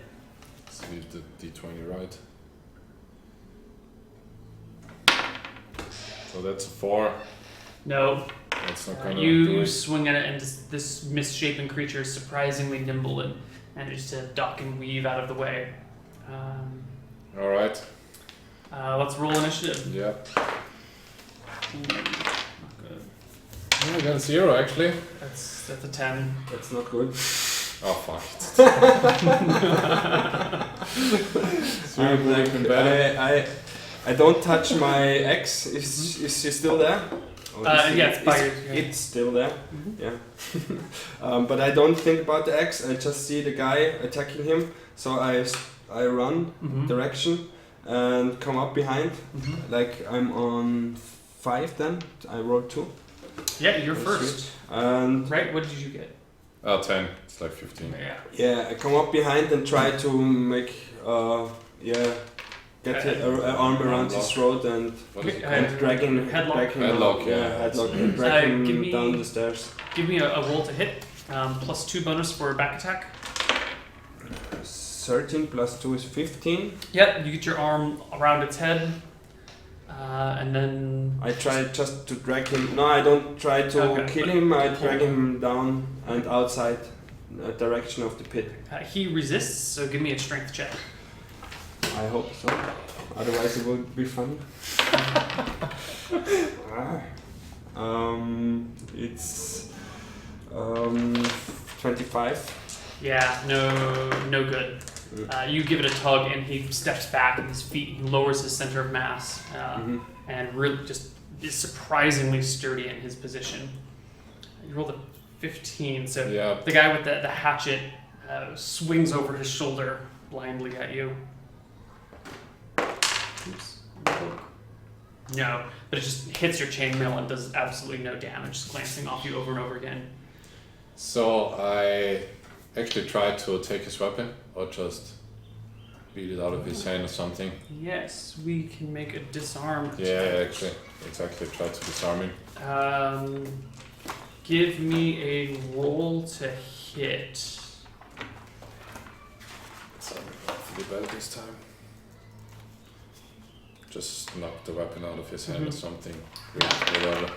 let's leave the D20 right. So that's a 4. No. That's not gonna do You it. swing at it, and this misshapen creature is surprisingly nimble and manages to duck and weave out of the way. All right. Let's roll initiative. Yeah. Ooh, not good. Oh, I got a 0 actually. That's a 10. That's not good. Oh fuck. Even better. I don't touch my ex. Is she still there? Or Yeah, it's by your. it's still there. Mhm. Yeah. But I don't think about the X. I just see the guy attacking him. So I run Mhm. direction and come up behind. Mhm. Like I'm on 5 then. I rolled 2. Yeah, you're That's first. And Right? What did you get? 10. It's like 15. Yeah. yeah, I come up behind and try to make get an arm around his throat and What is it Okay, called? and drag him Headlock. drag him Headlock, down. yeah. Headlock and drag him give me- down the stairs. Give me a roll to hit. +2 bonus for back attack. 13 plus 2 is 15. Yep, you get your arm around its head. And then. I try just to drag him. No, I don't try to Okay, kill but- him. I drag him down and outside direction of the pit. He resists, so give me a strength check. I hope so. Otherwise, it would be fun. It's 25. Yeah, no good. You give it a tug, and he steps back in his feet. He lowers his center of mass, and really just is surprisingly sturdy in his position. You rolled a 15, so Yeah. the guy with the hatchet swings over his shoulder blindly at you. Oops. No, but it just hits your chainmail and does absolutely no damage, just glancing off you over and over again. So I actually tried to take his weapon or just beat it out of his hand or something. Yes, we can make a disarm attack. Yeah, actually, exactly. Tried to disarm him. Give me a roll to hit. So I'm pretty bad this time. Just knock the weapon out of his hand or something. Whatever.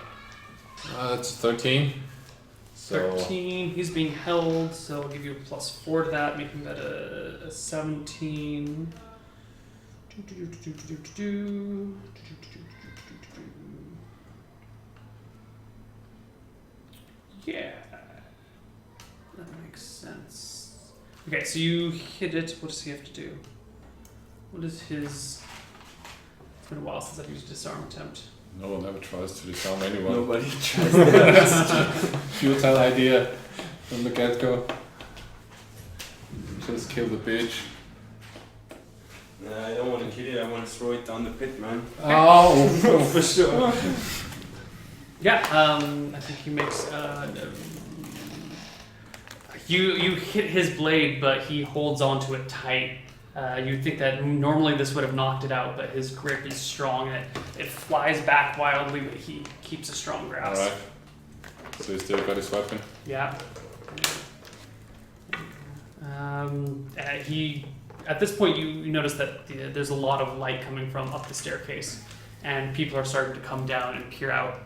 That's 13. So 13. He's being held, so I'll give you a +4 to that, making that a 17. Yeah, that makes sense. Okay, so you hit it. What does he have to do? What is his? It's been a while since I've used a disarm attempt. no one ever tries to disarm anyone. Nobody tries that. Futile idea from the get-go. Just kill the bitch. I don't want to kill it. I want to throw it down the pit, man. Oh, For sure. Yeah, I think he makes. You hit his blade, but he holds onto it tight. You'd think that normally this would have knocked it out, but his grip is strong and it flies back wildly, but he keeps a strong grasp. Alright. So he still got his weapon? Yeah. He. At this point, you notice that there's a lot of light coming from up the staircase, and people are starting to come down and peer out.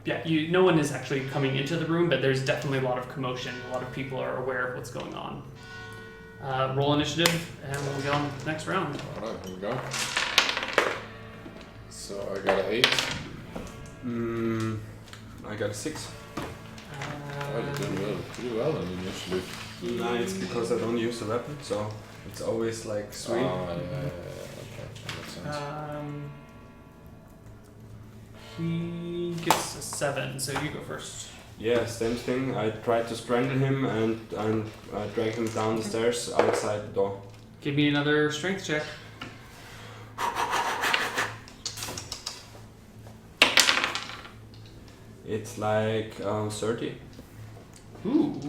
No one is actually coming into the room, but there's definitely a lot of commotion. A lot of people are aware of what's going on. Roll initiative, and we'll get on to the next round. Alright, here we go. So I got an 8. I got a 6. Oh, you did well. Pretty well on the initiative. No, it's because I don't use a weapon, so it's always like 3. Oh, yeah, okay. That makes sense. He gets a 7, so you go first. Yeah, same thing. I tried to strangle him and drag him down the stairs outside the door. Give me another strength check. It's like 30. Ooh,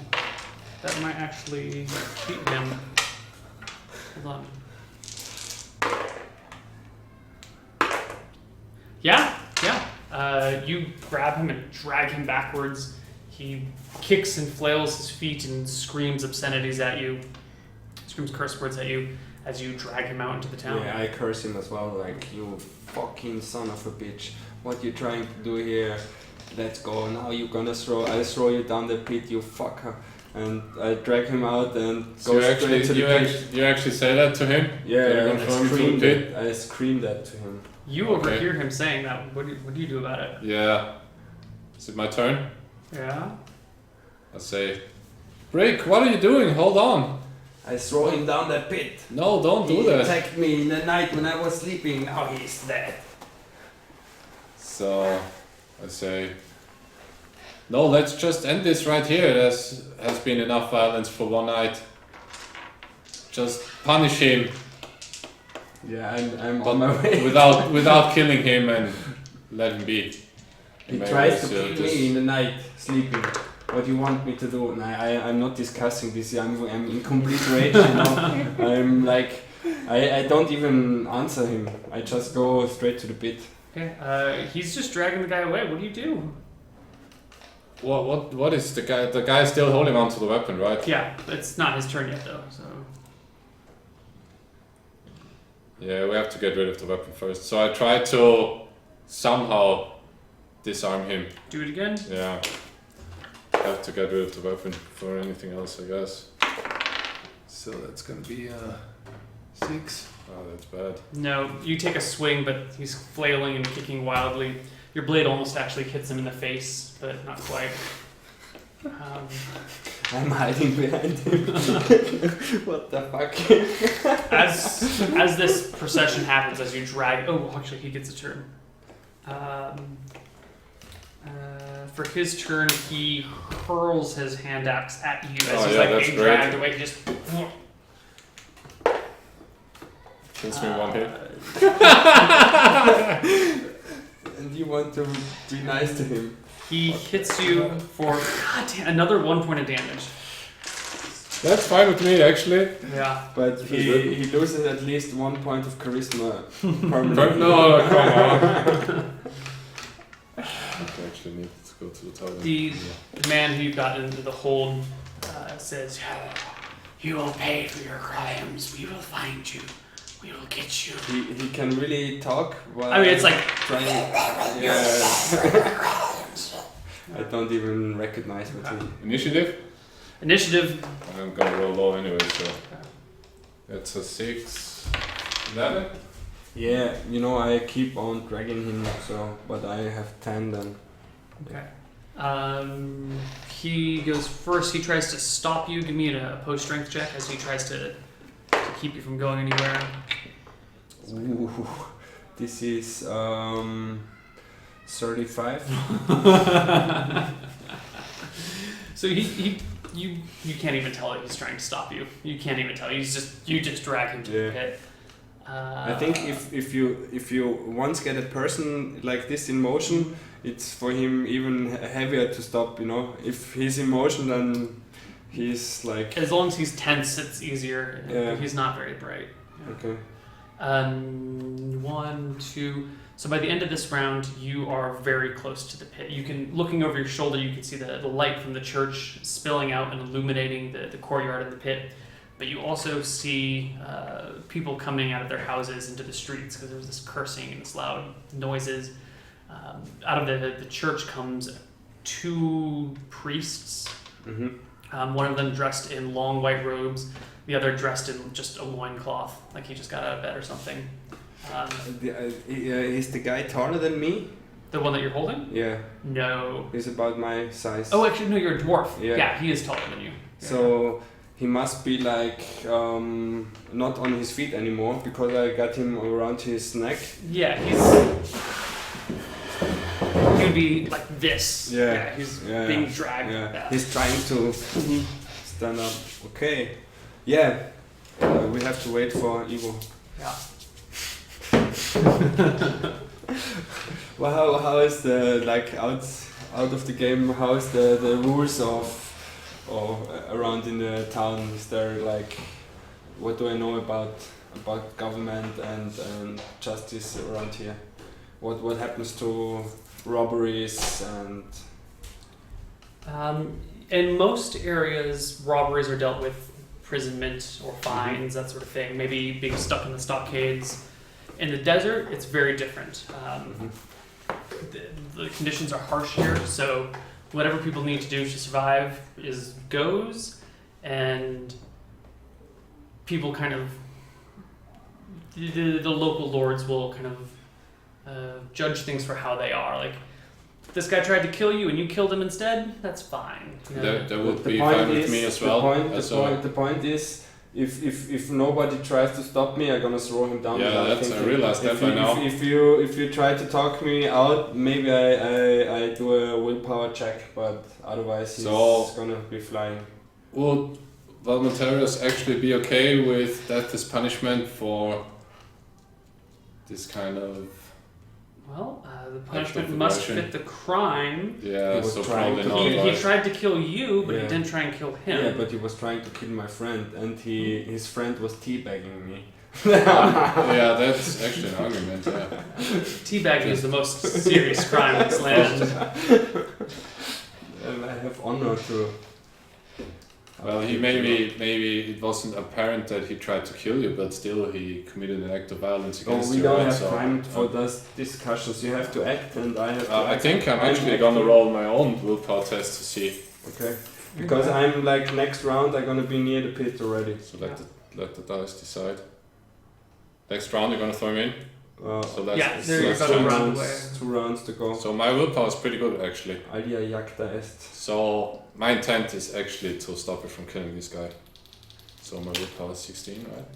that might actually beat him. Hold on. Yeah. You grab him and drag him backwards. He kicks and flails his feet and screams obscenities at you. Screams curse words at you as you drag him out into the town. Yeah, I curse him as well, like, you fucking son of a bitch. What you trying to do here? Let's go, now you're gonna I'll throw you down the pit, you fucker. And I drag him out and So go you straight to the pit. you actually say that to him? Yeah, So I screamed that to him. You overhear him saying that. What do you do about it? Yeah. Is it my turn? Yeah. I say, Rick, what are you doing? Hold on. I throw him down the pit. No, don't do He that. attacked me in the night when I was sleeping, now he's dead. So I say, no, let's just end this right here. There has been enough violence for one night. Just punish him Yeah, I'm on my way. without killing him and let him be. He Maybe tries to so kill just- me in the night, sleeping. What do you want me to do? And I'm not discussing this, I'm in complete rage, you know. I'm like, I don't even answer him. I just go straight to the pit. Okay. He's just dragging the guy away. What do you do? What is the guy? The guy is still holding on to the weapon, right? Yeah, it's not his turn yet though. So. Yeah, we have to get rid of the weapon first. So I try to somehow disarm him. Do it again. Yeah. Have to get rid of the weapon for anything else, I guess. So that's gonna be 6. Oh, that's bad. No, you take a swing, but he's flailing and kicking wildly. Your blade almost actually hits him in the face, but not quite. I'm hiding behind him. What the fuck? As this procession happens, as you drag. Oh, actually, he gets a turn. For his turn, he hurls his hand axe at you as he's being dragged away. He just Kills me in one hit. And you want to be nice to him. He hits you for another 1 point of damage. That's fine with me, actually. Yeah. But he loses at least 1 point of charisma permanently. No, come on. I actually need to go to the toilet. The man who got into the hold says, You will pay for your crimes. We will find you. We will get you. He can really talk while I mean, it's like trying. Yeah. I don't even recognize what he. Initiative? initiative. I'm gonna roll low anyway, so. It's a 6. 11? Yeah, you know, I keep on dragging him, so, but I have 10 then. Okay. He goes first. He tries to stop you. Give me a post strength check as he tries to keep you from going anywhere. Ooh, this is 35. So you can't even tell that he's trying to stop you. You can't even tell. You just drag him to the pit. I think if you once get a person like this in motion, it's for him even heavier to stop. You know, if he's in motion, then he's like. As long as he's tense, it's easier. Yeah. He's not very bright. Yeah. Okay. 1, 2. So by the end of this round, you are very close to the pit. You can, looking over your shoulder, you can see the light from the church spilling out and illuminating the courtyard of the pit. But you also see people coming out of their houses into the streets because there was this cursing and this loud noises. Out of the church comes 2 priests. Mm-hmm. One of them dressed in long white robes, the other dressed in just a loincloth, like he just got out of bed or something. Is the guy taller than me? The one that you're holding? Yeah. No. He's about my size. Oh, actually, no, you're a dwarf. Yeah. He is taller than you. So he must be like not on his feet anymore because I got him around his neck. Yeah, he would be like this. Yeah. He's being dragged. Yeah. He's trying to stand up. Okay. Yeah. We have to wait for Ivo. Yeah. Well, how is the like out of the game? How is the rules of around in the town? Is there like what do I know about government and justice around here? what happens to robberies and. In most areas, robberies are dealt with imprisonment or fines, that sort of thing. Maybe being stuck in the stockades. In the desert, it's very different. The conditions are harsh here, so whatever people need to do to survive goes, and people kind of the local lords will kind of judge things for how they are. Like, this guy tried to kill you and you killed him instead, that's fine. You know? That would be fine with me as well. The point is, if nobody tries to stop me, I'm gonna throw him down. Yeah, I realized that by now. If you try to talk me out, maybe I do a willpower check, but otherwise he's gonna be flying. Would Valmentarius actually be okay with death as punishment for this kind of? Well, the punishment must fit the crime. Yeah, so probably not. He tried to kill you, but he didn't try and kill him. Yeah, but he was trying to kill my friend, and his friend was teabagging me. Yeah, that's actually an argument, yeah. Teabagging is the most serious crime in this land. And I have honor to... Well, maybe it wasn't apparent that he tried to kill you, but still he committed an act of violence against you. We don't have time for those discussions. You have to act, and I have to act. I think I'm actually gonna roll my own willpower test to see. Okay. Because I'm like, next round I'm gonna be near the pit already. So let the dice decide. Next round you're gonna throw him in? So that's two rounds to go. So my willpower is pretty good actually. Alia jacta est. So my intent is actually to stop it from killing this guy. So my willpower is 16, right?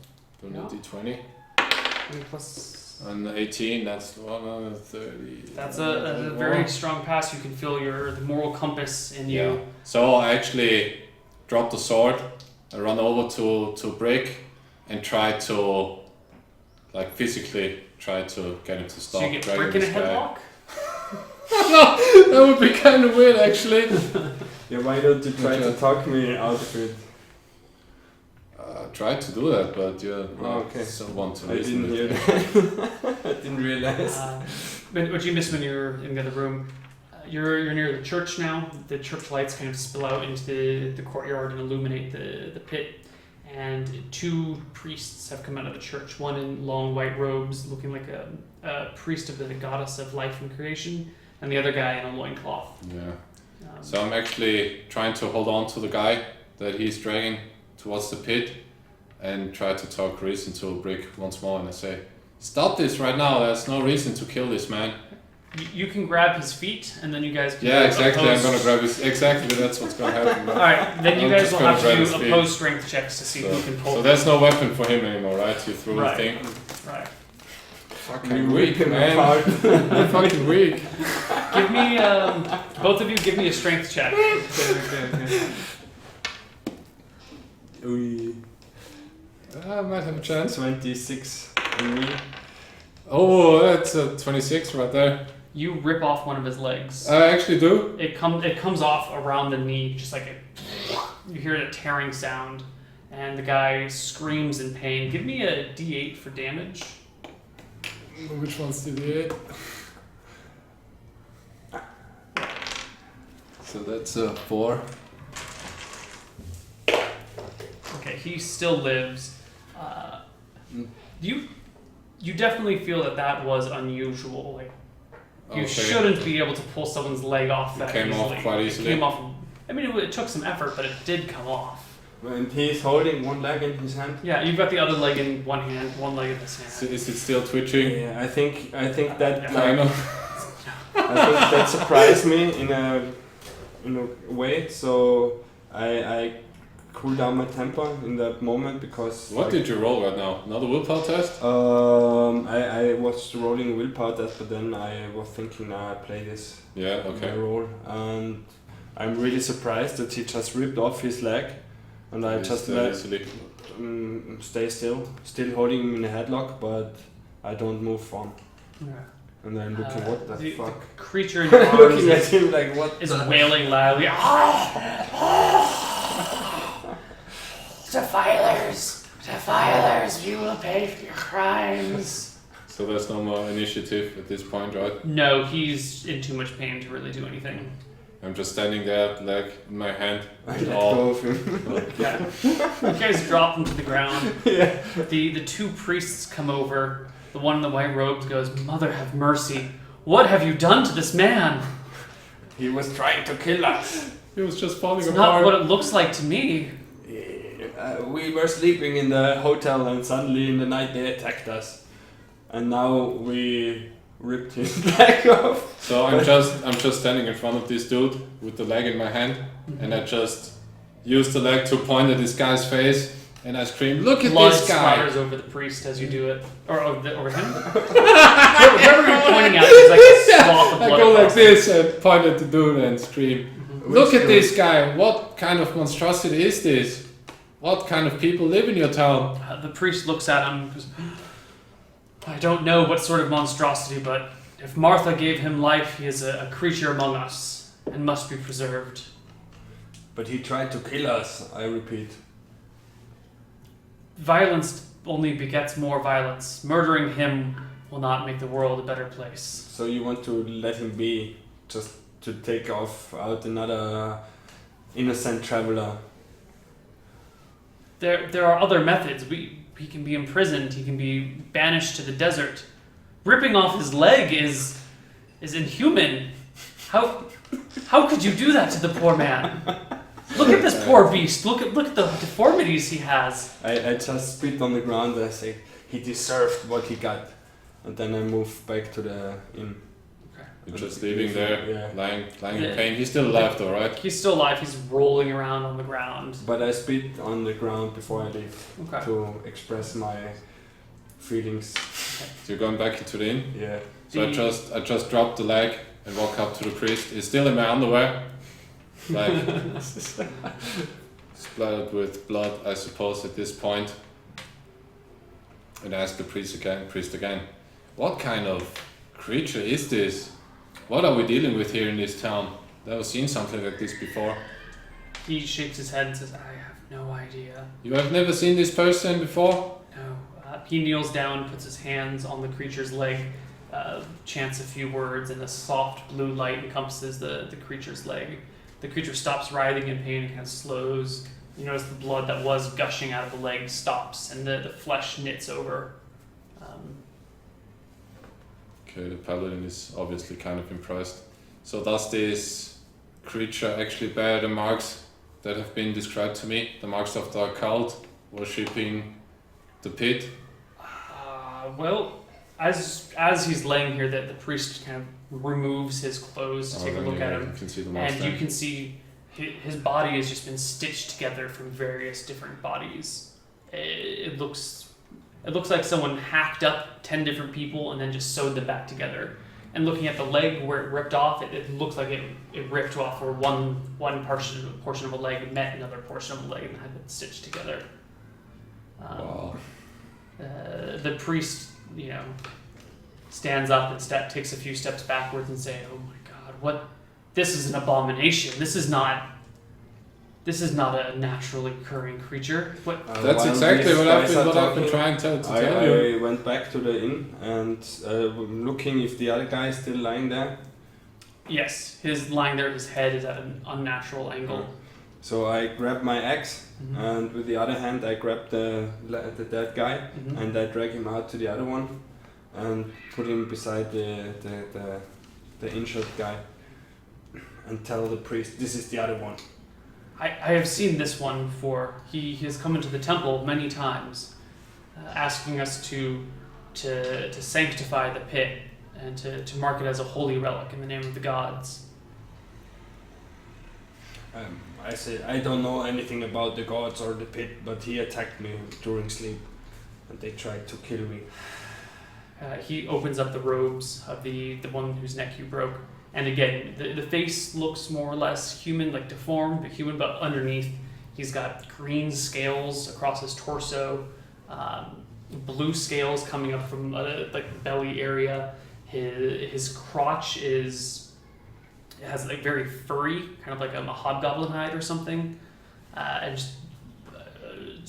Do a d20. Plus and 18, that's 130. That's a very strong pass. You can feel the moral compass in you. Yeah. So I actually drop the sword, I run over to Brick and try to, like, physically try to get him to stop. So you get Brick in a headlock? No, that would be kind of weird actually. Yeah, why don't you try to talk me out of it? Tried to do that, but okay. Someone to I listen. didn't hear that. I didn't realize. What you missed when you were in the other room, you're near the church now. The church lights kind of spill out into the courtyard and illuminate the pit. And two priests have come out of the church. One in long white robes, looking like a priest of the goddess of life and creation, and the other guy in a loincloth. Yeah. So I'm actually trying to hold on to the guy that he's dragging towards the pit, and try to talk reason to Brick once more, and I say, "Stop this right now! There's no reason to kill this man." You can grab his feet, and then you guys can exactly. I'm gonna grab his. Exactly, that's what's gonna happen. Alright, then you guys will have to do opposed strength checks to see who can pull. So there's no weapon for him anymore, right? You threw the thing. Right. Fucking weak, man. I'm fucking weak. Give me, both of you give me a strength check. Okay. I might have a chance. 26 on me. Oh, that's a 26 right there. You rip off one of his legs. I actually do. It comes off around the knee, just like you hear a tearing sound, and the guy screams in pain. Give me a D8 for damage. Which one's the D8? So that's a 4. Okay, he still lives. You definitely feel that was unusual. Like, you shouldn't be able to pull someone's leg off that easily. It came off quite easily. It came off. I mean, it took some effort, but it did come off. And he's holding one leg in his hand. Yeah, you've got the other leg in one hand, one leg in this hand. So is it still twitching? Yeah, I think that. I know. I think that surprised me in a way. So I cool down my temper in that moment because. What did you roll right now? Another willpower test? I was rolling a willpower test, but then I was thinking, I play this. Yeah. Okay. My roll, and I'm really surprised that he just ripped off his leg, and I just let stay still holding him in a headlock, but I don't move on. Yeah. And I'm looking, what the fuck? The creature in your arms looking at him like, what? Is wailing loudly. Defilers, you will pay for your crimes. So there's no more initiative at this point, right? No, he's in too much pain to really do anything. I'm just standing there, leg in my hand. I let go of him. Yeah. You guys drop him to the ground. Yeah. The two priests come over. The one in the white robes goes, "Mother have mercy. What have you done to this man?" He was trying to kill us. He was just falling It's apart. not what it looks like to me. We were sleeping in the hotel and suddenly in the night they attacked us. And now we ripped his leg off. So I'm just standing in front of this dude with the leg in my hand, and I just use the leg to point at this guy's face, and I scream, "Look at Blood this guy!" splatters over the priest as you do it. Or over him. Whoever you're pointing at is like a swath of blood. I go like across him. this and point at the dude and scream, "Look at this guy! What kind of monstrosity is this? What kind of people live in your town?" The priest looks at him and goes, "I don't know what sort of monstrosity, but if Martha gave him life, he is a creature among us and must be preserved." But he tried to kill us, I repeat. Violence only begets more violence. Murdering him will not make the world a better place. So you want to let him be, just to take off out another innocent traveler. There are other methods. He can be imprisoned. He can be banished to the desert. Ripping off his leg is inhuman. How could you do that to the poor man? Look at this poor beast. Look at the deformities he has. I just spit on the ground and I say, he deserved what he got. And then I move back to the inn. You're just leaving there, Yeah. lying in pain. He's still alive though, right? He's still alive. He's rolling around on the ground. But I spit on the ground before I leave Okay. to express my feelings. So you're going back into the inn? Yeah. So I just dropped the leg and walk up to the priest. He's still in my underwear. Like splattered with blood, I suppose, at this point. And I ask the priest again, "What kind of creature is this? What are we dealing with here in this town? Never seen something like this before." He shakes his head and says, "I have no idea. You have never seen this person before? No." He kneels down, puts his hands on the creature's leg, chants a few words, and a soft blue light encompasses the creature's leg. The creature stops writhing in pain and kind of slows. You notice the blood that was gushing out of the leg stops, and the flesh knits over. Okay, the paladin is obviously kind of impressed. So does this creature actually bear the marks that have been described to me? The marks of the occult, worshipping the pit? Well, as he's laying here, the priest kind of removes his clothes to take a look at him. You can see the marks And there. you can see his body has just been stitched together from various different bodies. It looks like someone hacked up 10 different people and then just sewed them back together. And looking at the leg where it ripped off, it looks like it ripped off where one portion of a leg met another portion of a leg and had been stitched together. Wow. The priest, stands up and takes a few steps backwards and say, "Oh my God, what? This is an abomination. This is not a naturally occurring creature. What?" That's while exactly these what guys I've are been talking, trying to tell you. I went back to the inn and looking if the other guy is still lying there. Yes, his lying there, his head is at an unnatural angle. So I grabbed my axe and with the other hand I grabbed the dead guy and I drag him out to the other one and put him beside the injured guy and tell the priest, "This is the other one." I have seen this one before. He has come into the temple many times, asking us to sanctify the pit and to mark it as a holy relic in the name of the gods. I said, "I don't know anything about the gods or the pit, but he attacked me during sleep and they tried to kill me." He opens up the robes of the one whose neck you broke. And again, the face looks more or less human, like deformed, but human, but underneath he's got green scales across his torso, blue scales coming up from like the belly area. His crotch has like very furry, kind of like a hobgoblin hide or something, and just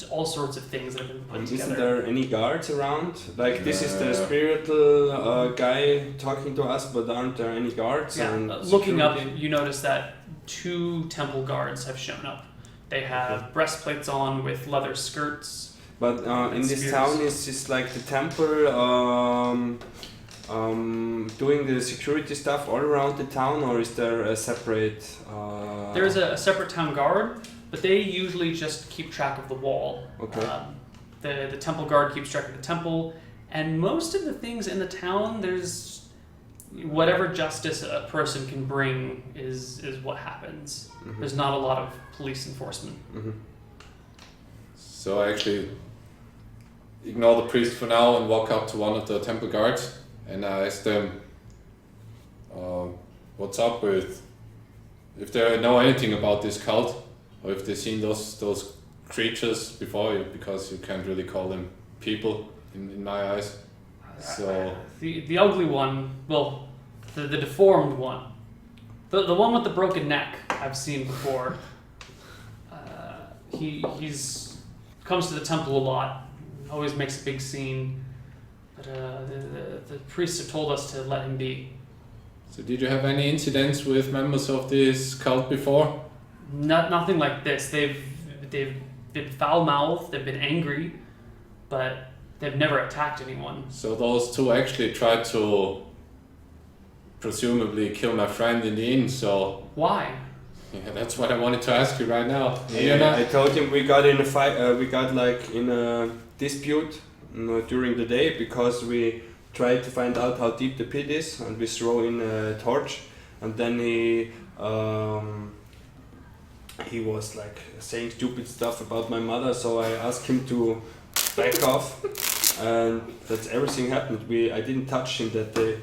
all sorts of things that have been put together. Isn't there any guards around? Like this is the spiritual guy talking to us, but aren't there any guards? Yeah, and looking up, security? you notice that 2 temple guards have shown up. They have breastplates on with leather skirts. But in this spears. town, is this like the temple doing the security stuff all around the town, or is there a separate? There's a separate town guard, but they usually just keep track of the wall. Okay. The temple guard keeps track of the temple, and most of the things in the town, there's whatever justice a person can bring is what happens. Mhm. There's not a lot of police enforcement. Mhm. So I actually ignore the priest for now and walk up to one of the temple guards and I ask them, what's up with, if they know anything about this cult, or if they've seen those creatures before, because you can't really call them people in my eyes. So The ugly one, well, the deformed one, the one with the broken neck I've seen before. He's comes to the temple a lot, always makes a big scene, but the priests have told us to let him be. So did you have any incidents with members of this cult before? Nothing like this. They've been foul-mouthed, they've been angry, but they've never attacked anyone. So those 2 actually tried to presumably kill my friend in the inn, so Why? yeah, that's what I wanted to ask you right now. Yeah, I told him we got in a fight. We got like in a dispute during the day because we tried to find out how deep the pit is, and we throw in a torch, and then he was like saying stupid stuff about my mother. So I asked him to back off, and that's everything happened. I didn't touch him that day,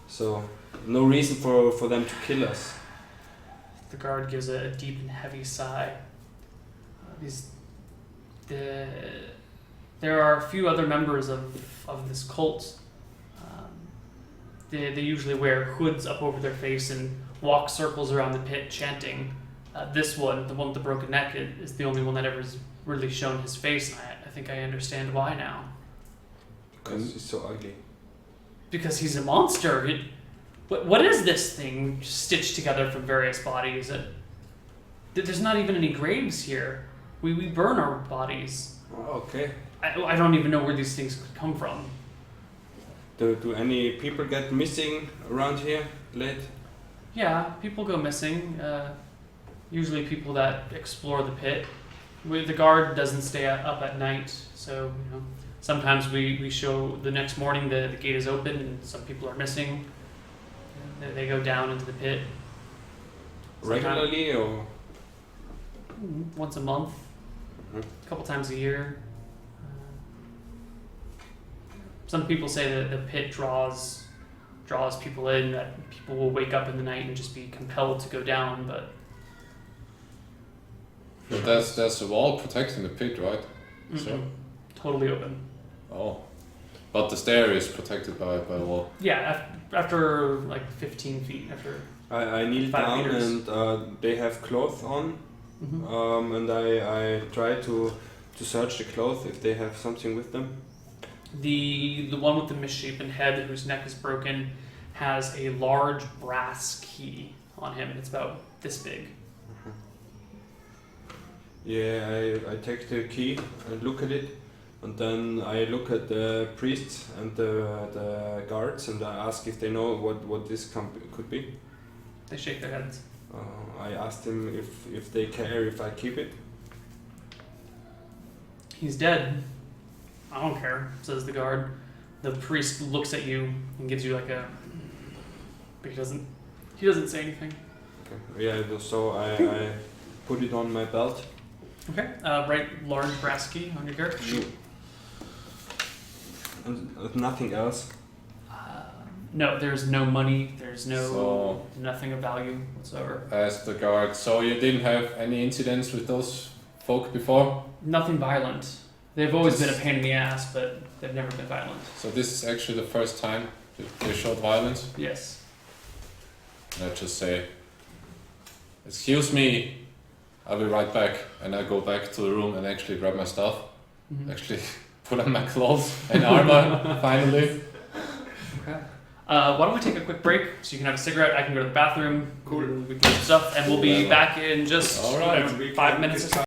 so no reason for them to kill us. The guard gives a deep and heavy sigh. There are a few other members of this cult. They usually wear hoods up over their face and walk circles around the pit chanting. This one, the one with the broken neck, is the only one that ever has really shown his face, and I think I understand why now. Because he's so ugly. Because he's a monster. What is this thing stitched together from various bodies? There's not even any graves here. We burn our bodies. Oh, okay. I don't even know where these things could come from. Do any people get missing around here late? Yeah, people go missing. Usually people that explore the pit. The guard doesn't stay up at night, so sometimes we show the next morning the gate is open and some people are missing. They go down into the pit. Regularly or? Once a month, Mhm. a couple times a year. Some people say that the pit draws people in, that people will wake up in the night and just be compelled to go down, but There's a wall protecting the pit, right? So, totally open. oh, but the stair is protected by a wall. Yeah, after like 15 feet, after. I kneel 5 down meters. and they have clothes on, and I try to search the clothes if they have something with them. The one with the misshapen head, whose neck is broken, has a large brass key on him. It's about this big. Yeah, I take the key and look at it, and then I look at the priests and the guards, and I ask if they know what this could be. They shake their heads. I asked them if they care if I keep it. He's dead. I don't care, says the guard. The priest looks at you and gives you like a... But he doesn't say anything. Okay. Yeah, so I put it on my belt. Okay, right large brass key on your girt. And nothing else. No, there's no money, there's nothing of value whatsoever. As the guard, so you didn't have any incidents with those folk before? Nothing violent. They've always been a pain in the ass, but they've never been violent. So this is actually the first time they showed violence? Yes. And I just say, excuse me, I'll be right back. And I go back to the room and actually grab my stuff. Mhm. Actually put on my clothes and armor, finally. Okay. Why don't we take a quick break so you can have a cigarette, I can go to the bathroom, Cool. we can do stuff, and we'll be back in just All right. 5 minutes or so.